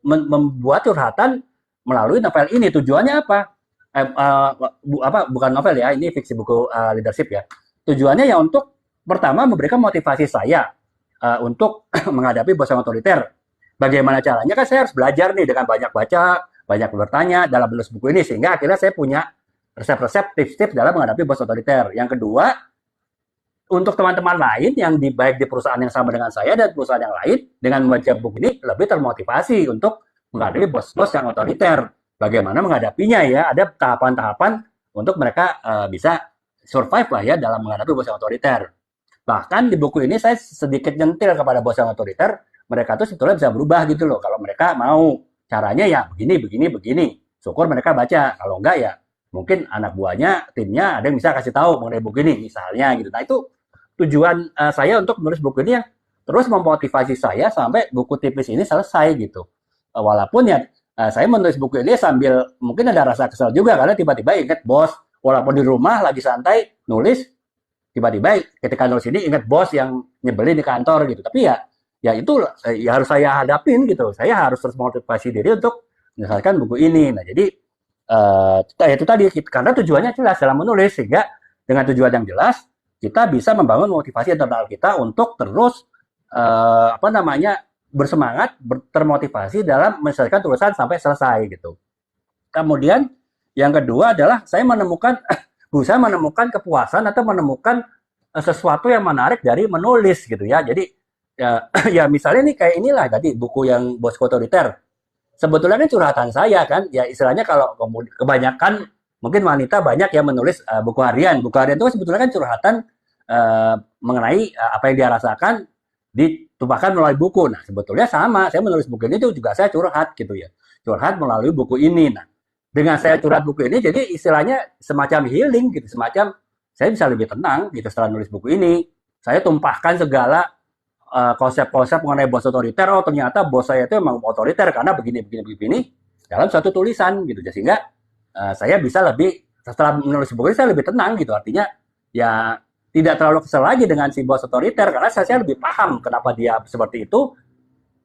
membuat curhatan melalui novel ini. Tujuannya apa? Bukan novel ya, ini fiksi buku leadership ya. Tujuannya ya untuk pertama memberikan motivasi saya untuk menghadapi bos yang otoriter. Bagaimana caranya? Kan saya harus belajar nih dengan banyak baca, banyak bertanya dalam menulis buku ini, sehingga akhirnya saya punya resep-resep, tips-tips dalam menghadapi bos otoriter. Yang kedua, untuk teman-teman lain yang baik di perusahaan yang sama dengan saya dan perusahaan yang lain, dengan membaca buku ini lebih termotivasi untuk menghadapi bos-bos yang otoriter. Bagaimana menghadapinya ya? Ada tahapan-tahapan untuk mereka bisa survive lah ya dalam menghadapi bos yang otoriter. Bahkan di buku ini saya sedikit nyentil kepada bos yang otoriter, mereka tuh sebetulnya bisa berubah gitu loh. Kalau mereka mau, caranya ya begini, begini, begini. Syukur mereka baca. Kalau enggak ya mungkin anak buahnya, timnya ada yang bisa kasih tahu mengenai buku ini misalnya gitu. Nah, itu tujuan saya untuk menulis buku ini yang terus memotivasi saya sampai buku tipis ini selesai gitu. Walaupun ya saya menulis buku ini sambil mungkin ada rasa kesal juga karena tiba-tiba ingat bos, walaupun di rumah lagi santai nulis, tiba-tiba ketika nulis ini ingat bos yang nyebelin di kantor gitu. Tapi ya itu ya harus saya hadapin gitu. Saya harus terus motivasi diri untuk menyelesaikan buku ini. Nah, jadi itu tadi, karena tujuannya jelas dalam menulis, sehingga dengan tujuan yang jelas kita bisa membangun motivasi internal kita untuk terus bersemangat, termotivasi dalam menyelesaikan tulisan sampai selesai gitu. Kemudian yang kedua adalah saya berusaha menemukan kepuasan atau menemukan sesuatu yang menarik dari menulis gitu ya. Jadi ya misalnya nih kayak inilah tadi buku yang Bos Otoriter. Sebetulnya ini curhatan saya kan, ya istilahnya kalau kebanyakan mungkin wanita banyak yang menulis buku harian. Buku harian itu sebetulnya kan curhatan mengenai apa yang dia rasakan ditumpahkan melalui buku. Nah, sebetulnya sama, saya menulis buku ini juga saya curhat gitu ya. Curhat melalui buku ini. Nah, dengan saya curhat buku ini jadi istilahnya semacam healing gitu, semacam saya bisa lebih tenang gitu setelah nulis buku ini. Saya tumpahkan segala konsep-konsep mengenai bos otoriter. Oh, ternyata bos saya itu memang otoriter karena begini dalam satu tulisan gitu. Sehingga saya bisa lebih, setelah menulis buku ini saya lebih tenang gitu. Artinya ya tidak terlalu kesel lagi dengan si bos otoriter karena saya lebih paham kenapa dia seperti itu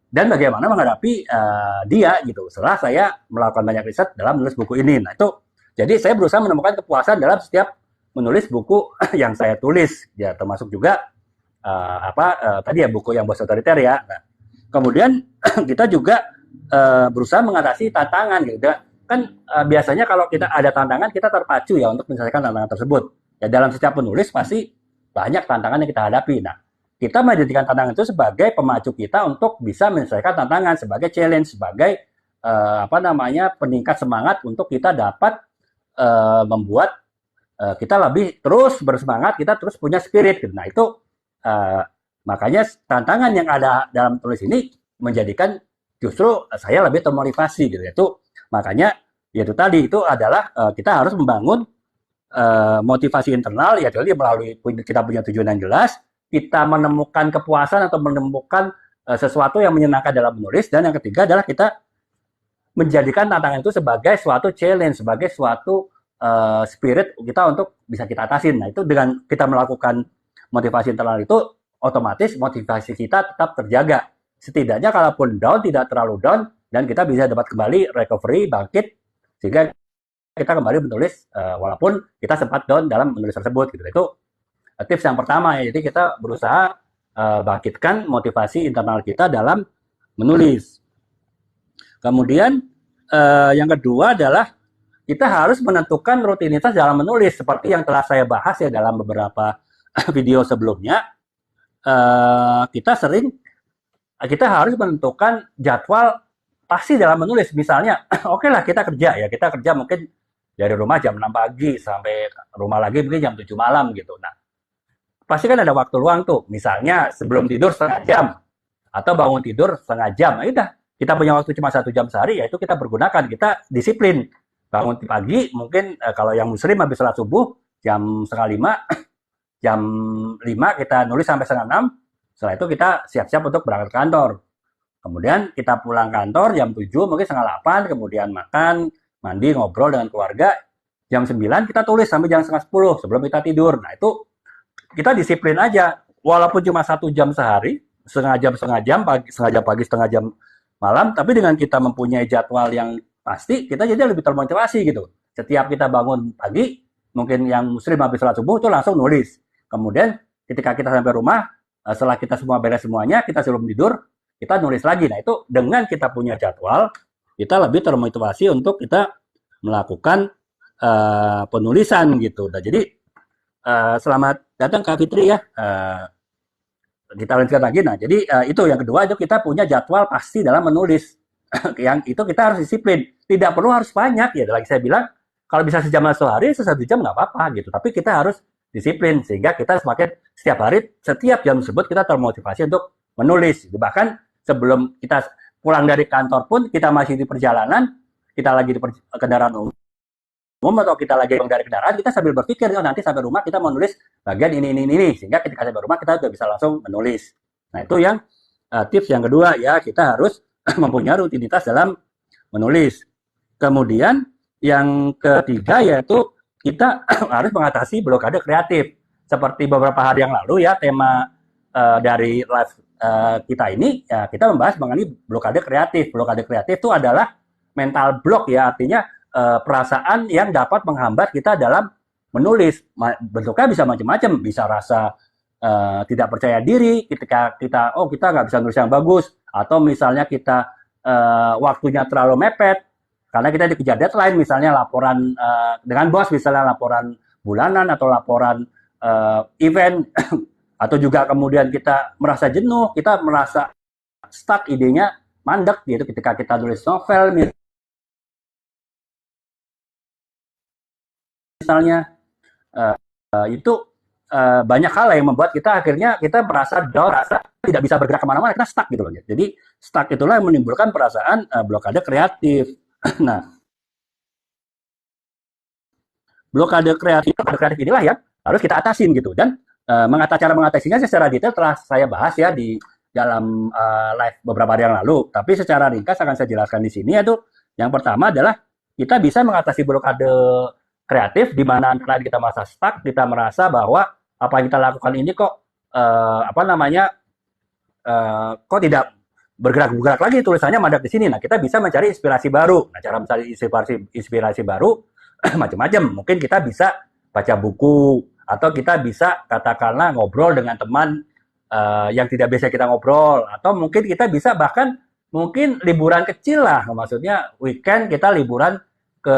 dan bagaimana menghadapi dia gitu. Setelah saya melakukan banyak riset dalam menulis buku ini. Nah, itu jadi saya berusaha menemukan kepuasan dalam setiap menulis buku yang saya tulis ya, termasuk juga tadi ya buku yang bos otoriter ya. Nah, kemudian kita juga berusaha mengatasi tantangan gitu kan. Biasanya kalau kita ada tantangan kita terpacu ya untuk menyelesaikan tantangan tersebut ya. Dalam setiap penulis pasti banyak tantangan yang kita hadapi. Nah, kita menjadikan tantangan itu sebagai pemacu kita untuk bisa menyelesaikan tantangan, sebagai challenge, sebagai peningkat semangat untuk kita dapat membuat kita lebih terus bersemangat, kita terus punya spirit gitu. Nah, itu makanya tantangan yang ada dalam tulis ini menjadikan justru saya lebih termotivasi gitu. Itu makanya yaitu tadi itu adalah kita harus membangun motivasi internal ya, jadi melalui kita punya tujuan yang jelas, kita menemukan kepuasan atau menemukan sesuatu yang menyenangkan dalam menulis, dan yang ketiga adalah kita menjadikan tantangan itu sebagai suatu challenge, sebagai suatu spirit kita untuk bisa kita atasin. Nah, itu dengan kita melakukan motivasi internal itu, otomatis motivasi kita tetap terjaga. Setidaknya kalaupun down, tidak terlalu down, dan kita bisa dapat kembali recovery, bangkit, sehingga kita kembali menulis walaupun kita sempat down dalam menulis tersebut gitu. Itu tips yang pertama ya. Jadi kita berusaha bangkitkan motivasi internal kita dalam menulis. Kemudian yang kedua adalah kita harus menentukan rutinitas dalam menulis seperti yang telah saya bahas ya dalam beberapa video sebelumnya. Kita harus menentukan jadwal pasti dalam menulis. Misalnya, oke lah kita kerja mungkin dari rumah jam 6 pagi sampai rumah lagi mungkin jam 7 malam gitu. Nah, pasti kan ada waktu luang tuh. Misalnya sebelum tidur setengah jam atau bangun tidur setengah jam. Nah, udah, kita punya waktu cuma 1 jam sehari, yaitu kita pergunakan, kita disiplin. Bangun pagi, mungkin kalau yang muslim habis sholat subuh, jam setengah 5, jam 5 kita nulis sampai setengah 6, setelah itu kita siap-siap untuk berangkat ke kantor. Kemudian kita pulang kantor jam 7, mungkin setengah 8, kemudian makan, mandi, ngobrol dengan keluarga. Jam 9 kita tulis sampai jam setengah 10 sebelum kita tidur. Nah itu kita disiplin aja. Walaupun cuma 1 jam sehari, setengah jam pagi, setengah jam malam, tapi dengan kita mempunyai jadwal yang pasti, kita jadi lebih termotivasi gitu. Setiap kita bangun pagi, mungkin yang muslim habis sholat subuh itu langsung nulis. Kemudian ketika kita sampai rumah, setelah kita semua beres semuanya, kita sebelum tidur, kita nulis lagi. Nah itu dengan kita punya jadwal, kita lebih termotivasi untuk kita melakukan penulisan gitu. Nah jadi selamat datang Kak Fitri ya. Kita lanjutkan lagi. Nah jadi itu yang kedua, itu kita punya jadwal pasti dalam menulis. Yang itu kita harus disiplin. Tidak perlu harus banyak ya. Lagi saya bilang kalau bisa sejam sehari, 1 jam nggak apa-apa gitu. Tapi kita harus disiplin sehingga kita semakin setiap hari, setiap jam tersebut kita termotivasi untuk menulis. Bahkan sebelum kita pulang dari kantor pun kita masih di perjalanan, kita lagi di kendaraan umum atau kita lagi dari kendaraan, kita sambil berpikir, oh nanti sampai rumah kita mau nulis bagian ini. Sehingga ketika sampai rumah kita sudah bisa langsung menulis. Nah itu yang tips yang kedua ya, kita harus mempunyai rutinitas dalam menulis. Kemudian yang ketiga yaitu kita harus mengatasi blokade kreatif. Seperti beberapa hari yang lalu ya, tema dari live kita ini, ya, kita membahas mengenai blokade kreatif. Blokade kreatif itu adalah mental block ya, artinya perasaan yang dapat menghambat kita dalam menulis. Bentuknya bisa macam-macam, bisa rasa tidak percaya diri ketika kita nggak bisa nulis yang bagus, atau misalnya kita waktunya terlalu mepet karena kita dikejar deadline, misalnya laporan dengan bos, misalnya laporan bulanan atau laporan event atau juga kemudian kita merasa jenuh, kita merasa stuck, idenya mandek gitu ketika kita tulis novel misalnya. Itu banyak hal yang membuat kita akhirnya kita merasa down, merasa tidak bisa bergerak kemana-mana, kita stuck gitu loh. Jadi stuck itulah yang menimbulkan perasaan blokade kreatif. Nah, blokade kreatif inilah yang harus kita atasin gitu. Dan cara mengatasinya secara detail telah saya bahas ya di dalam live beberapa hari yang lalu. Tapi secara ringkas akan saya jelaskan di sini, yaitu yang pertama adalah kita bisa mengatasi blokade kreatif di mana antara kita merasa stuck, kita merasa bahwa apa yang kita lakukan ini kok kok tidak bergerak lagi, tulisannya mandek di sini. Nah, kita bisa mencari inspirasi baru. Nah, cara mencari inspirasi baru macam-macam. Mungkin kita bisa baca buku, atau kita bisa katakanlah ngobrol dengan teman yang tidak biasa kita ngobrol, atau mungkin kita bisa bahkan mungkin liburan kecil lah, maksudnya weekend kita liburan ke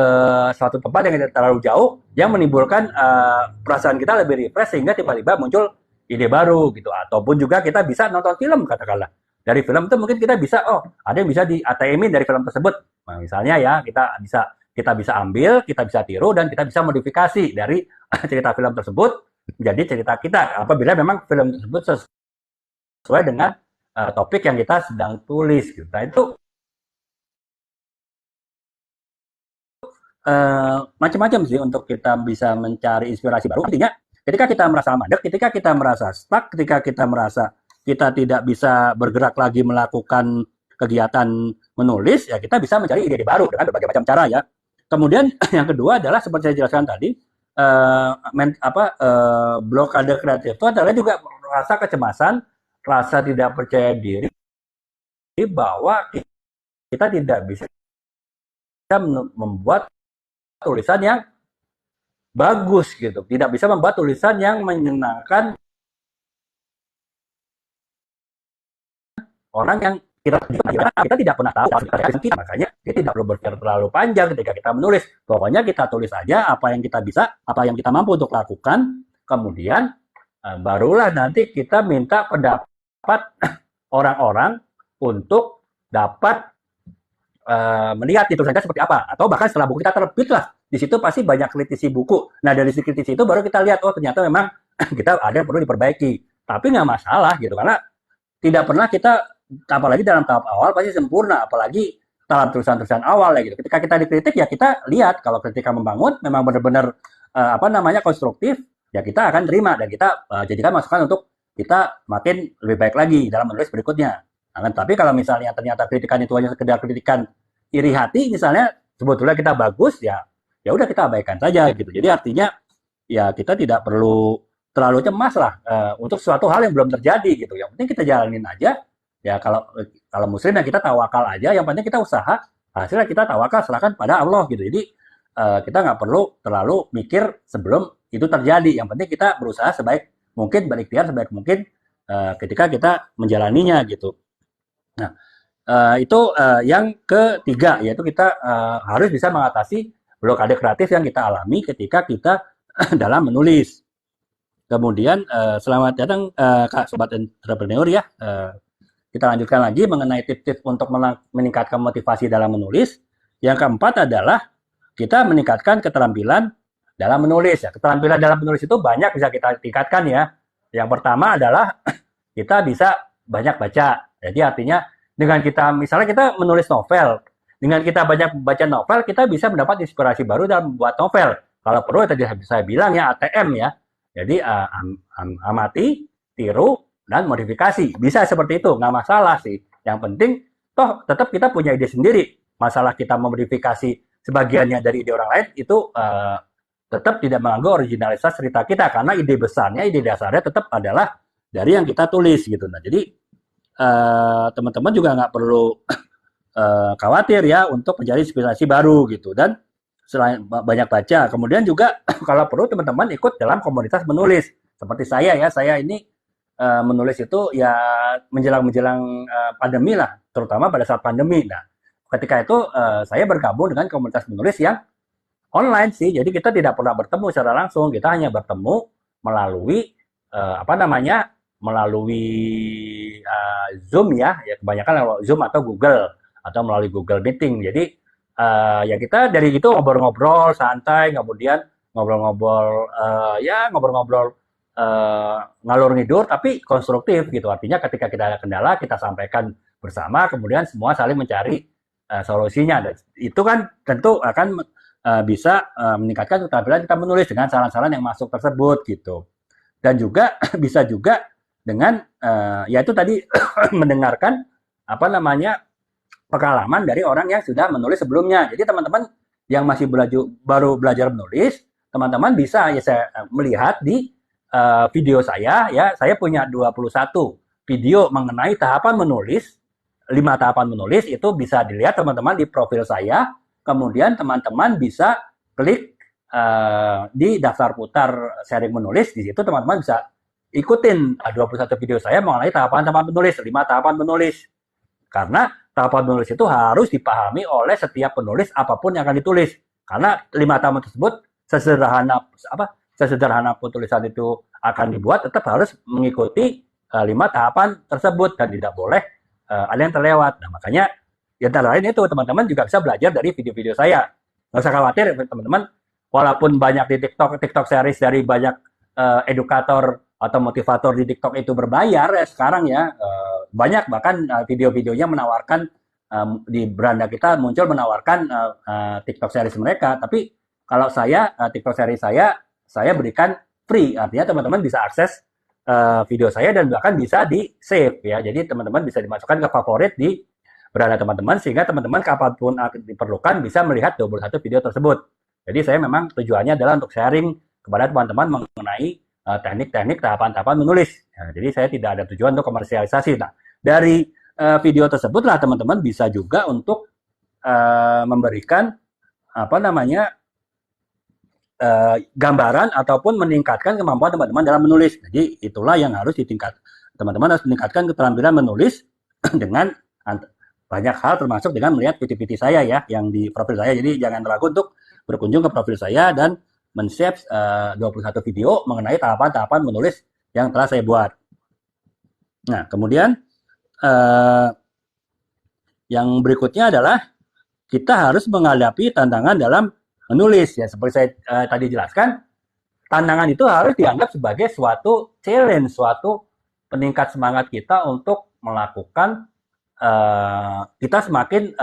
suatu tempat yang tidak terlalu jauh, yang menimbulkan perasaan kita lebih refresh sehingga tiba-tiba muncul ide baru gitu. Ataupun juga kita bisa nonton film, katakanlah dari film itu mungkin kita bisa ada yang bisa di ATM-in dari film tersebut. Nah, misalnya ya kita bisa ambil, kita bisa tiru, dan kita bisa modifikasi dari cerita film tersebut menjadi cerita kita apabila memang film tersebut sesuai dengan topik yang kita sedang tulis gitu. Nah, itu macam-macam sih untuk kita bisa mencari inspirasi baru. Artinya ketika kita merasa mandek, ketika kita merasa stuck, ketika kita merasa kita tidak bisa bergerak lagi melakukan kegiatan menulis, ya kita bisa mencari ide-ide baru dengan berbagai macam cara ya. Kemudian yang kedua adalah seperti saya jelaskan tadi, blokade kreatif itu adalah juga rasa kecemasan, rasa tidak percaya diri bahwa kita tidak bisa membuat tulisan yang bagus gitu, tidak bisa membuat tulisan yang menyenangkan orang yang kita tidak pernah tahu kita, makanya kita tidak perlu berpikir terlalu panjang ketika kita menulis. Pokoknya kita tulis aja apa yang kita bisa, apa yang kita mampu untuk lakukan, kemudian barulah nanti kita minta pendapat orang-orang untuk dapat melihat itu saja seperti apa, atau bahkan setelah buku kita terbit lah, di situ pasti banyak kritisi buku. Nah dari kritisi itu baru kita lihat, oh ternyata memang kita ada yang perlu diperbaiki. Tapi nggak masalah gitu, karena tidak pernah kita, apalagi dalam tahap awal pasti sempurna, apalagi dalam tulisan-tulisan awal ya gitu. Ketika kita dikritik ya kita lihat kalau ketika membangun memang benar-benar konstruktif, ya kita akan terima dan kita jadikan masukan untuk kita makin lebih baik lagi dalam menulis berikutnya. Nah, tapi kalau misalnya ternyata kritikan itu hanya sekedar kritikan iri hati misalnya, sebetulnya kita bagus ya, ya udah kita abaikan saja gitu. Jadi artinya ya kita tidak perlu terlalu cemas lah untuk suatu hal yang belum terjadi gitu. Yang penting kita jalanin aja. Ya kalau muslim ya kita tawakal aja. Yang penting kita usaha, hasilnya kita tawakal serahkan pada Allah gitu. Jadi kita nggak perlu terlalu mikir sebelum itu terjadi. Yang penting kita berusaha sebaik mungkin, berikhtiar sebaik mungkin ketika kita menjalaninya gitu. Nah, itu yang ketiga, yaitu kita harus bisa mengatasi blokade kreatif yang kita alami ketika kita dalam menulis. Kemudian selamat datang Kak Sobat Entrepreneur ya. Kita lanjutkan lagi mengenai tips-tips untuk meningkatkan motivasi dalam menulis. Yang keempat adalah kita meningkatkan keterampilan dalam menulis. Ya. Keterampilan dalam menulis itu banyak bisa kita tingkatkan ya. Yang pertama adalah kita bisa banyak baca. Jadi artinya dengan kita, misalnya kita menulis novel, dengan kita banyak baca novel, kita bisa mendapat inspirasi baru dalam membuat novel. Kalau perlu tadi saya bilang ya ATM ya. Jadi amati, tiru, dan modifikasi. Bisa seperti itu, nggak masalah sih. Yang penting, toh tetap kita punya ide sendiri. Masalah kita memodifikasi sebagiannya dari ide orang lain, itu tetap tidak mengganggu originalitas cerita kita. Karena ide besarnya, ide dasarnya tetap adalah dari yang kita tulis gitu. Nah, jadi teman-teman juga nggak perlu khawatir ya untuk mencari inspirasi baru gitu. Dan selain banyak baca, kemudian juga kalau perlu teman-teman ikut dalam komunitas menulis. Seperti saya ya, saya ini menulis itu ya menjelang pandemi lah, terutama pada saat pandemi. Nah, ketika itu saya bergabung dengan komunitas menulis yang online sih. Jadi kita tidak pernah bertemu secara langsung, kita hanya bertemu melalui melalui Zoom ya kebanyakan Zoom atau Google atau melalui Google Meeting. Jadi ya kita dari itu ngobrol-ngobrol santai, kemudian ngobrol-ngobrol ngalur ngidur tapi konstruktif gitu. Artinya ketika kita ada kendala kita sampaikan bersama, kemudian semua saling mencari solusinya. Dan itu kan tentu akan bisa meningkatkan keterampilan kita menulis dengan saran-saran yang masuk tersebut gitu. Dan juga bisa juga dengan yaitu tadi mendengarkan pengalaman dari orang yang sudah menulis sebelumnya. Jadi teman-teman yang masih baru belajar menulis, teman-teman bisa ya saya melihat di video saya ya. Saya punya 21 video mengenai tahapan menulis, 5 tahapan menulis. Itu bisa dilihat teman-teman di profil saya. Kemudian teman-teman bisa klik di daftar putar sharing menulis. Di situ teman-teman bisa ikutin 21 video saya mengenai tahapan-tahapan menulis, 5 tahapan menulis. Karena tahapan menulis itu harus dipahami oleh setiap penulis apapun yang akan ditulis. Karena 5 tahapan tersebut sesederhana pun tulisan itu akan dibuat, tetap harus mengikuti 5 tahapan tersebut dan tidak boleh ada yang terlewat. Nah, makanya ya antara lain itu teman-teman juga bisa belajar dari video-video saya. Nggak usah khawatir teman-teman, walaupun banyak di TikTok series dari banyak edukator atau motivator di TikTok itu berbayar ya sekarang ya, banyak bahkan video-videonya menawarkan di beranda kita muncul menawarkan TikTok series mereka. Tapi kalau saya TikTok series saya berikan free, artinya teman-teman bisa akses video saya dan bahkan bisa di save ya. Jadi teman-teman bisa dimasukkan ke favorit di beranda teman-teman sehingga teman-teman kapanpun diperlukan bisa melihat 21 video tersebut. Jadi saya memang tujuannya adalah untuk sharing kepada teman-teman mengenai teknik-teknik tahapan-tahapan menulis. Nah, jadi saya tidak ada tujuan untuk komersialisasi. Nah, dari video tersebut lah teman-teman bisa juga untuk memberikan gambaran ataupun meningkatkan kemampuan teman-teman dalam menulis. Jadi itulah yang harus teman-teman harus meningkatkan keterampilan menulis dengan banyak hal termasuk dengan melihat video-video saya ya yang di profil saya. Jadi jangan ragu untuk berkunjung ke profil saya dan men-save 21 video mengenai tahapan-tahapan menulis yang telah saya buat. Nah, kemudian yang berikutnya adalah kita harus menghadapi tantangan dalam menulis ya. Seperti saya tadi jelaskan, tantangan itu harus dianggap sebagai suatu challenge, suatu peningkat semangat kita untuk melakukan kita semakin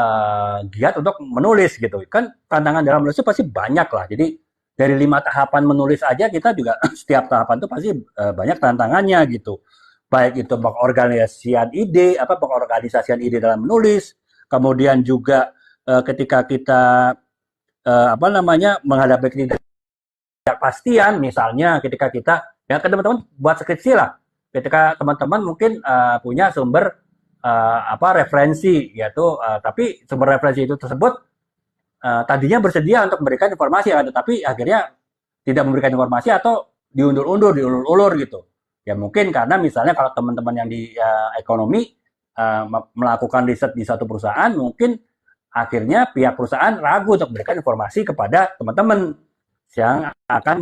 giat untuk menulis gitu. Kan tantangan dalam menulis itu pasti banyak lah. Jadi dari 5 tahapan menulis aja kita juga setiap tahapan itu pasti banyak tantangannya gitu. Baik itu pengorganisasian ide, pengorganisasian ide dalam menulis, kemudian juga ketika kita menghadapi ketidakpastian, misalnya ketika kita ya teman-teman buat skripsi lah, ketika teman-teman mungkin punya sumber referensi yaitu tapi sumber referensi itu tersebut tadinya bersedia untuk memberikan informasi tetapi akhirnya tidak memberikan informasi atau diulur gitu. Ya mungkin karena misalnya kalau teman-teman yang di ekonomi melakukan riset di satu perusahaan, mungkin akhirnya pihak perusahaan ragu untuk memberikan informasi kepada teman-teman yang akan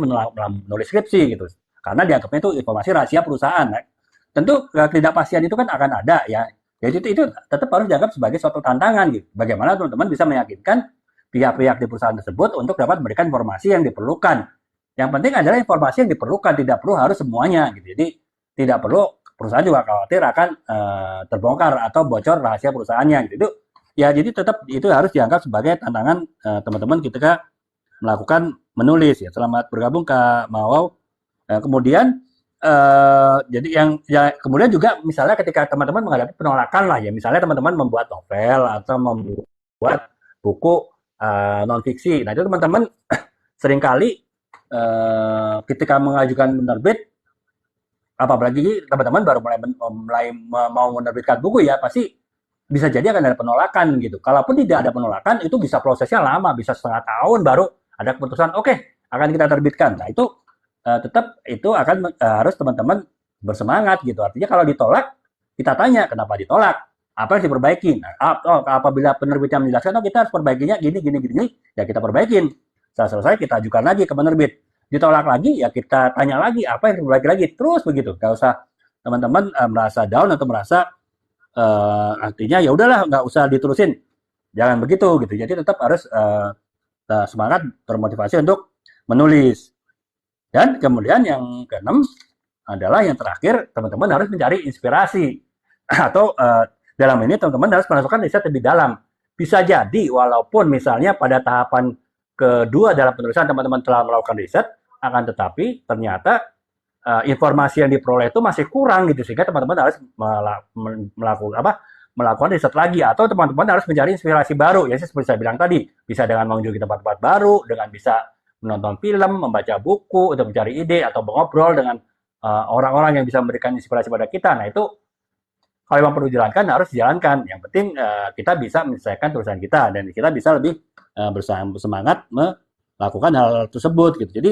menulis skripsi gitu. Karena dianggapnya itu informasi rahasia perusahaan. Tentu ketidakpastian itu kan akan ada ya. Jadi itu tetap harus dianggap sebagai suatu tantangan gitu. Bagaimana teman-teman bisa meyakinkan pihak-pihak di perusahaan tersebut untuk dapat memberikan informasi yang diperlukan. Yang penting adalah informasi yang diperlukan, tidak perlu harus semuanya gitu. Jadi tidak perlu perusahaan juga khawatir akan terbongkar atau bocor rahasia perusahaannya gitu. Jadi tetap itu harus dianggap sebagai tantangan teman-teman ketika melakukan menulis ya. Selamat bergabung Kak Mawau. Kemudian kemudian juga misalnya ketika teman-teman menghadapi penolakan lah ya, misalnya teman-teman membuat novel atau membuat buku non fiksi. Nah itu teman-teman seringkali ketika mengajukan penerbit, apalagi teman-teman baru mulai mau menerbitkan buku ya, pasti bisa jadi akan ada penolakan gitu. Kalaupun tidak ada penolakan, itu bisa prosesnya lama, bisa setengah tahun baru ada keputusan, oke, akan kita terbitkan. Nah itu tetap itu akan harus teman-teman bersemangat gitu. Artinya kalau ditolak, kita tanya kenapa ditolak, apa yang diperbaiki. Nah, apabila penerbitnya menjelaskan, kita harus perbaikinya gini, ya kita perbaikin. Setelah selesai kita ajukan lagi ke penerbit. Ditolak lagi, ya kita tanya lagi apa yang diperbaiki lagi. Terus begitu. Gak usah teman-teman merasa down atau merasa artinya ya udahlah nggak usah diterusin. Jangan begitu gitu. Jadi tetap harus semangat, termotivasi untuk menulis. Dan kemudian yang keenam adalah yang terakhir, teman-teman harus mencari inspirasi atau dalam ini teman-teman harus melakukan riset lebih dalam. Bisa jadi walaupun misalnya pada tahapan kedua dalam penulisan teman-teman telah melakukan riset, akan tetapi ternyata informasi yang diperoleh itu masih kurang gitu, sehingga teman-teman harus melakukan riset lagi, atau teman-teman harus mencari inspirasi baru. Ya seperti saya bilang tadi, bisa dengan mengunjungi tempat-tempat baru, dengan bisa menonton film, membaca buku untuk mencari ide, atau mengobrol dengan orang-orang yang bisa memberikan inspirasi pada kita. Nah itu kalau memang perlu dijalankan, harus dijalankan. Yang penting kita bisa menyelesaikan tulisan kita dan kita bisa lebih bersemangat melakukan hal tersebut gitu. Jadi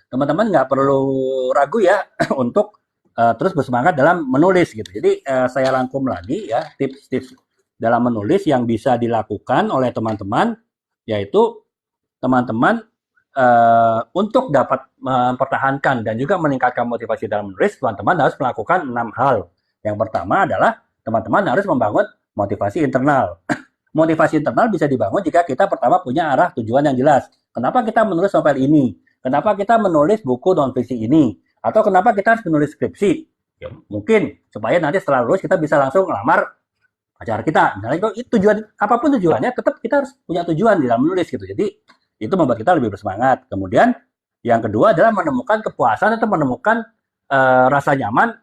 teman-teman nggak perlu ragu ya untuk terus bersemangat dalam menulis gitu. Jadi saya rangkum lagi ya tips-tips dalam menulis yang bisa dilakukan oleh teman-teman, yaitu teman-teman untuk dapat mempertahankan dan juga meningkatkan motivasi dalam menulis, teman-teman harus melakukan 6 hal. Yang pertama adalah teman-teman harus membangun motivasi internal. Motivasi internal bisa dibangun jika kita pertama punya arah tujuan yang jelas. Kenapa kita menulis novel ini? Kenapa kita menulis buku non-fiksi ini? Atau kenapa kita harus menulis skripsi? Ya, mungkin supaya nanti setelah lulus kita bisa langsung ngelamar pacar kita. Nah, itu tujuan, apapun tujuannya, tetap kita harus punya tujuan di dalam menulis gitu. Jadi itu membuat kita lebih bersemangat. Kemudian yang kedua adalah menemukan kepuasan atau menemukan rasa nyaman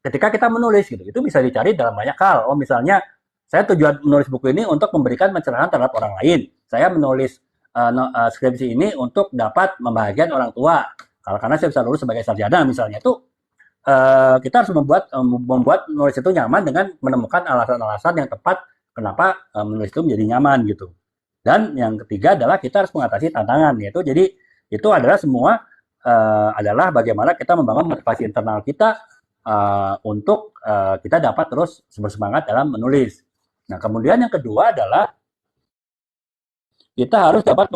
ketika kita menulis gitu. Itu bisa dicari dalam banyak hal. Oh misalnya saya tujuan menulis buku ini untuk memberikan pencerahan terhadap orang lain. Saya menulis skripsi ini untuk dapat membahagiakan orang tua. Karena saya bisa lulus sebagai sarjana misalnya, itu kita harus membuat menulis itu nyaman dengan menemukan alasan-alasan yang tepat kenapa menulis itu menjadi nyaman gitu. Dan yang ketiga adalah kita harus mengatasi tantangan, yaitu jadi itu adalah semua adalah bagaimana kita membangun motivasi internal kita untuk kita dapat terus bersemangat dalam menulis. Nah, kemudian yang kedua adalah kita harus dapat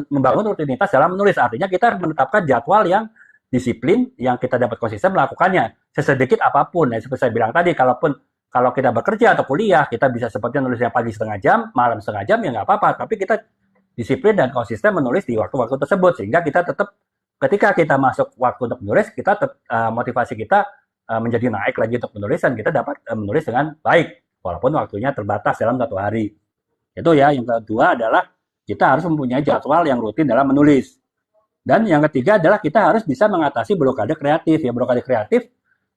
membangun rutinitas dalam menulis. Artinya kita harus menetapkan jadwal yang disiplin, yang kita dapat konsisten melakukannya sesedikit apapun. Ya, seperti saya bilang tadi, kalau kita bekerja atau kuliah, kita bisa seperti nulisnya pagi setengah jam, malam setengah jam, ya nggak apa-apa. Tapi kita disiplin dan konsisten menulis di waktu-waktu tersebut, sehingga kita tetap ketika kita masuk waktu untuk menulis, kita motivasi kita menjadi naik lagi untuk menulis, dan kita dapat menulis dengan baik, walaupun waktunya terbatas dalam 1 hari. Itu ya. Yang kedua adalah kita harus mempunyai jadwal yang rutin dalam menulis. Dan yang ketiga adalah kita harus bisa mengatasi blokade kreatif. Ya, blokade kreatif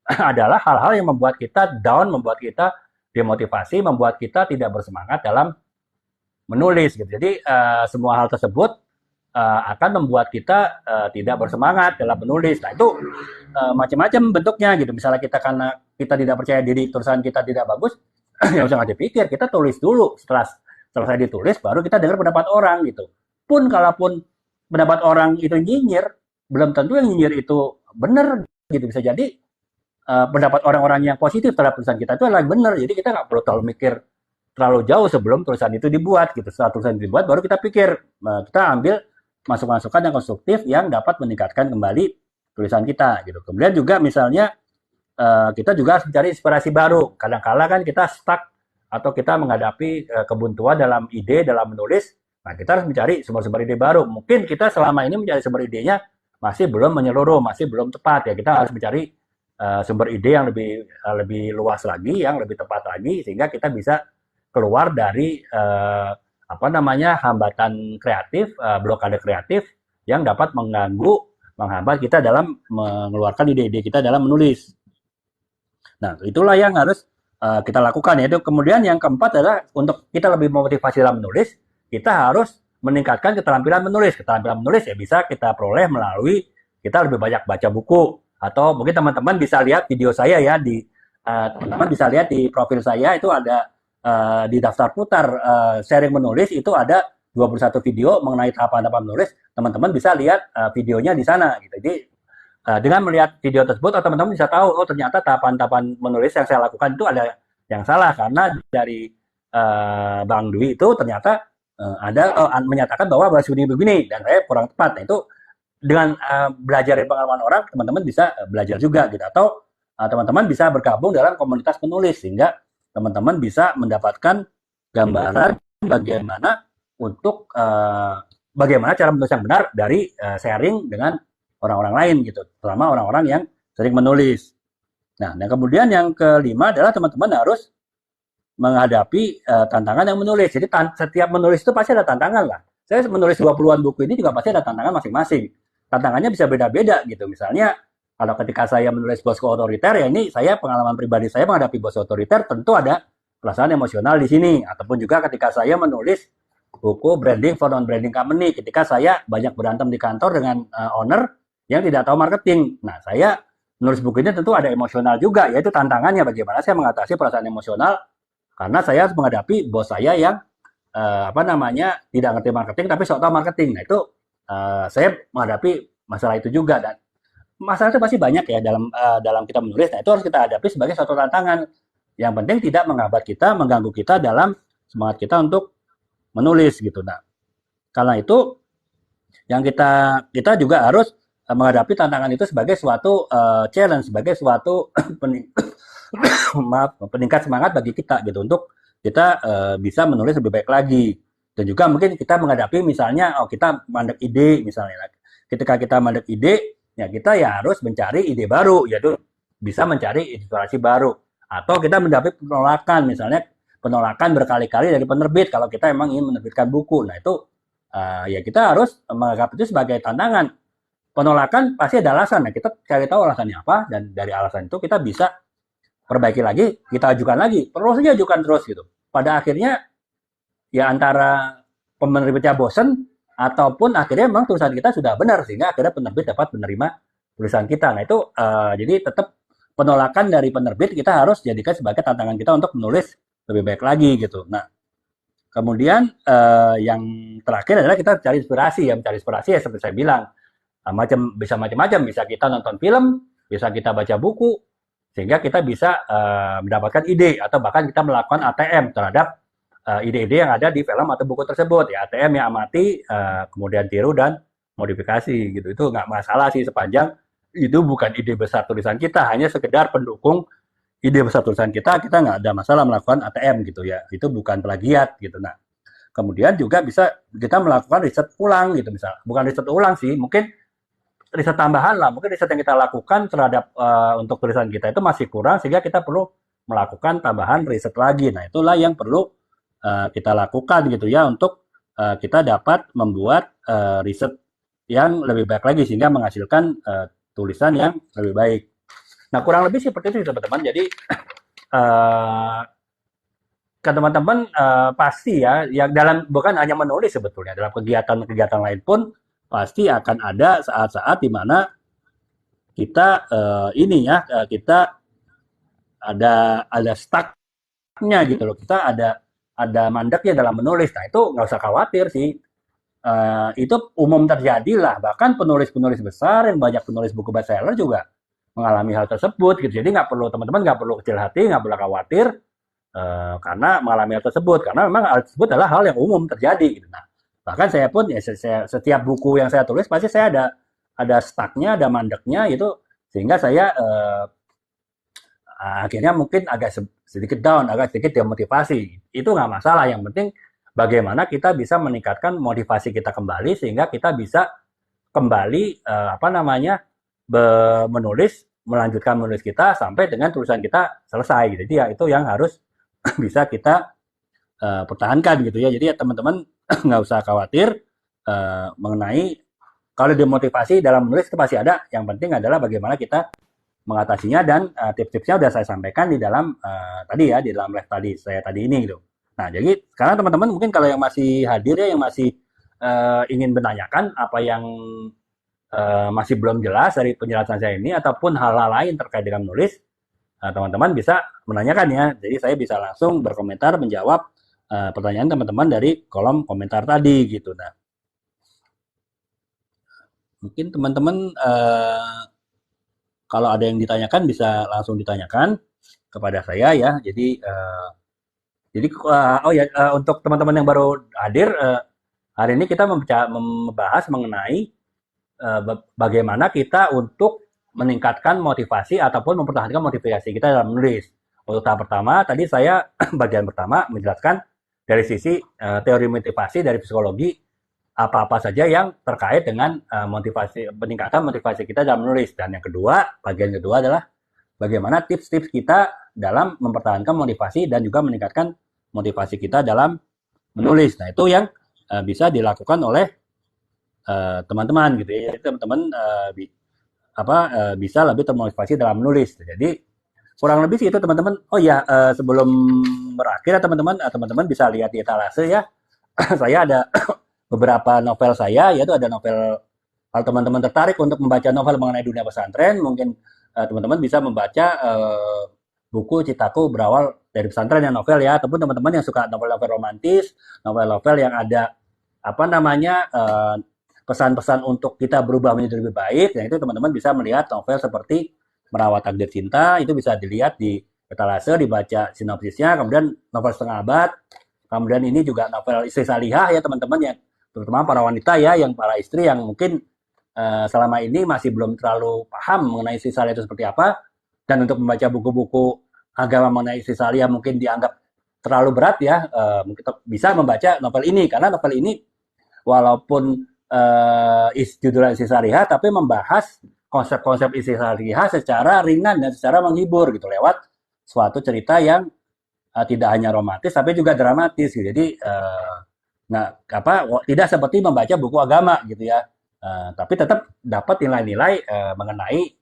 adalah hal-hal yang membuat kita down, membuat kita demotivasi, membuat kita tidak bersemangat dalam menulis gitu. Jadi semua hal tersebut akan membuat kita tidak bersemangat dalam menulis. Nah, itu macam-macam bentuknya gitu. Misalnya kita karena kita tidak percaya diri, tulisan kita tidak bagus, ya usah nggak dipikir, kita tulis dulu. Setelah selesai ditulis, baru kita dengar pendapat orang gitu. Pun kalaupun pendapat orang itu nyinyir, belum tentu yang nyinyir itu benar gitu. Bisa jadi pendapat orang-orang yang positif terhadap tulisan kita itu adalah benar. Jadi kita nggak perlu terlalu mikir terlalu jauh sebelum tulisan itu dibuat gitu. Setelah tulisan itu dibuat, baru kita pikir, kita ambil masukan-masukan yang konstruktif yang dapat meningkatkan kembali tulisan kita gitu. Kemudian juga misalnya kita juga harus mencari inspirasi baru. Kadang-kala kan kita stuck atau kita menghadapi kebuntuan dalam ide, dalam menulis. Nah, kita harus mencari sumber-sumber ide baru. Mungkin kita selama ini mencari sumber idenya masih belum menyeluruh, masih belum tepat ya. Kita harus mencari sumber ide yang lebih luas lagi, yang lebih tepat lagi, sehingga kita bisa keluar dari hambatan kreatif, blokade kreatif yang dapat menghambat kita dalam mengeluarkan ide-ide kita dalam menulis. Nah, itulah yang harus kita lakukan, yaitu kemudian yang keempat adalah untuk kita lebih memotivasi dalam menulis, kita harus meningkatkan keterampilan menulis. Keterampilan menulis ya bisa kita peroleh melalui kita lebih banyak baca buku, atau mungkin teman-teman bisa lihat video saya ya teman-teman bisa lihat di profil saya itu ada di daftar putar sharing menulis itu ada 21 video mengenai tahapan-tahapan menulis. Teman-teman bisa lihat videonya di sana gitu. Jadi dengan melihat video tersebut, teman-teman bisa tahu, oh ternyata tahapan-tahapan menulis yang saya lakukan itu ada yang salah, karena dari Bang Dwi itu ternyata menyatakan bahwa bahasa begini dan saya kurang tepat. Nah, itu dengan belajar dari pengalaman orang, teman-teman bisa belajar juga gitu. Atau teman-teman bisa bergabung dalam komunitas penulis, sehingga teman-teman bisa mendapatkan gambaran bagaimana cara menulis yang benar dari sharing dengan orang-orang lain gitu, terutama orang-orang yang sering menulis. Nah, dan kemudian yang kelima adalah teman-teman harus menghadapi tantangan yang menulis. Jadi setiap menulis itu pasti ada tantangan lah. Saya menulis 20-an buku ini juga pasti ada tantangan masing-masing. Tantangannya bisa beda-beda gitu. Misalnya kalau ketika saya menulis bosku otoriter, ya ini saya pengalaman pribadi saya menghadapi bos otoriter, tentu ada perasaan emosional di sini. Ataupun juga ketika saya menulis buku Branding for Non-Branding Company, ketika saya banyak berantem di kantor dengan owner yang tidak tahu marketing. Nah, saya menulis buku ini tentu ada emosional juga, yaitu tantangannya bagaimana saya mengatasi perasaan emosional karena saya harus menghadapi bos saya yang tidak ngerti marketing tapi sok tahu marketing. Nah, itu saya menghadapi masalah itu juga, dan masalah itu pasti banyak ya dalam kita menulis. Nah, itu harus kita hadapi sebagai suatu tantangan. Yang penting tidak menghambat kita, mengganggu kita dalam semangat kita untuk menulis gitu. Nah, karena itu yang kita juga harus menghadapi tantangan itu sebagai suatu challenge, sebagai suatu peningkat semangat bagi kita gitu, untuk kita bisa menulis lebih baik lagi. Dan juga mungkin kita menghadapi misalnya kita mandek ide misalnya. Ketika kita mandek ide, ya kita ya harus mencari ide baru, yaitu bisa mencari inspirasi baru. Atau kita mendapat penolakan, misalnya penolakan berkali-kali dari penerbit kalau kita emang ingin menerbitkan buku. Nah, itu ya kita harus menganggap itu sebagai tantangan. Penolakan pasti ada alasan. Nah, kita cari tahu alasannya apa, dan dari alasan itu kita bisa perbaiki lagi, kita ajukan lagi, terus saja ajukan terus gitu. Pada akhirnya ya antara penerbitnya bosen, ataupun akhirnya memang tulisan kita sudah benar, sehingga akhirnya penerbit dapat menerima tulisan kita. Nah, itu jadi tetap penolakan dari penerbit kita harus jadikan sebagai tantangan kita untuk menulis lebih baik lagi gitu. Nah, kemudian yang terakhir adalah kita cari inspirasi. Ya, mencari inspirasi ya seperti saya bilang, bisa macam-macam, bisa kita nonton film, bisa kita baca buku, sehingga kita bisa mendapatkan ide, atau bahkan kita melakukan ATM terhadap ide-ide yang ada di film atau buku tersebut. Ya, ATM yang amati, kemudian tiru dan modifikasi gitu. Itu nggak masalah sih, sepanjang itu bukan ide besar tulisan kita, hanya sekedar pendukung ide besar tulisan kita nggak ada masalah melakukan ATM gitu ya. Itu bukan plagiat gitu. Nah, kemudian juga bisa kita melakukan riset ulang gitu, misalnya bukan riset ulang sih, mungkin riset tambahan lah. Mungkin riset yang kita lakukan terhadap untuk tulisan kita itu masih kurang sehingga kita perlu melakukan tambahan riset lagi. Nah, itulah yang perlu kita lakukan gitu ya untuk kita dapat membuat riset yang lebih baik lagi sehingga menghasilkan tulisan yang lebih baik. Nah, kurang lebih seperti itu teman-teman. Jadi uh, ke teman-teman pasti ya, yang dalam bukan hanya menulis sebetulnya, dalam kegiatan-kegiatan lain pun pasti akan ada saat-saat di mana kita ini ya kita ada stucknya gitu loh, kita ada mandeknya dalam menulis. Nah itu nggak usah khawatir sih. Itu umum terjadi lah. Bahkan penulis-penulis besar yang banyak penulis buku bestseller juga mengalami hal tersebut gitu. Jadi nggak perlu teman-teman nggak perlu kecil hati, nggak perlu khawatir karena mengalami hal tersebut. Karena memang hal tersebut adalah hal yang umum terjadi. Gitu. Nah, bahkan saya pun ya setiap buku yang saya tulis pasti saya ada stucknya, ada mandeknya gitu, sehingga saya akhirnya mungkin agak sedikit down, agak sedikit demotivasi. Itu nggak masalah. Yang penting bagaimana kita bisa meningkatkan motivasi kita kembali sehingga kita bisa kembali apa namanya menulis, melanjutkan menulis kita sampai dengan tulisan kita selesai. Jadi ya itu yang harus bisa kita pertahankan gitu ya. Jadi ya teman-teman nggak usah khawatir mengenai kalau demotivasi dalam menulis itu pasti ada. Yang penting adalah bagaimana kita mengatasinya dan tips-tipsnya udah saya sampaikan di dalam tadi ya di dalam live tadi saya tadi ini gitu. Nah jadi sekarang teman-teman mungkin kalau yang masih hadir ya yang masih ingin menanyakan apa yang masih belum jelas dari penjelasan saya ini ataupun hal-hal lain terkait dengan menulis, teman-teman bisa menanyakan ya. Jadi saya bisa langsung berkomentar menjawab pertanyaan teman-teman dari kolom komentar tadi gitu. Nah mungkin teman-teman kalau ada yang ditanyakan bisa langsung ditanyakan kepada saya ya. Jadi oh ya untuk teman-teman yang baru hadir hari ini kita membahas mengenai bagaimana kita untuk meningkatkan motivasi ataupun mempertahankan motivasi kita dalam menulis. Untuk tahap pertama tadi saya bagian pertama menjelaskan dari sisi teori motivasi dari psikologi apa-apa saja yang terkait dengan motivasi peningkatan motivasi kita dalam menulis dan yang kedua bagian kedua adalah bagaimana tips-tips kita dalam mempertahankan motivasi dan juga meningkatkan motivasi kita dalam menulis. Nah, itu yang bisa dilakukan oleh teman-teman gitu ya. Jadi teman-teman bisa lebih termotivasi dalam menulis. Jadi kurang lebih sih itu teman-teman. Oh ya, sebelum berakhir teman-teman bisa lihat di etalase ya. Saya ada beberapa novel saya, yaitu ada novel kalau teman-teman tertarik untuk membaca novel mengenai dunia pesantren, mungkin teman-teman bisa membaca buku Citaku berawal dari pesantren yang novel ya, ataupun teman-teman yang suka novel-novel romantis, novel-novel yang ada apa namanya pesan-pesan untuk kita berubah menjadi lebih baik, nah itu teman-teman bisa melihat novel seperti Merawat Takdir Cinta, itu bisa dilihat di etalase, dibaca sinopsisnya, kemudian novel setengah abad, kemudian ini juga novel Istri Salihah ya teman-teman yang terutama para wanita ya, yang para istri yang mungkin selama ini masih belum terlalu paham mengenai Istri Salihah itu seperti apa, dan untuk membaca buku-buku agama mengenai Istri Salihah mungkin dianggap terlalu berat ya, mungkin bisa membaca novel ini karena novel ini walaupun judulnya Istri Salihah tapi membahas konsep-konsep Istri Salihah secara ringan dan secara menghibur gitu lewat suatu cerita yang tidak hanya romantis tapi juga dramatis gitu. Jadi nah tidak seperti membaca buku agama gitu ya. Tapi tetap dapat nilai-nilai mengenai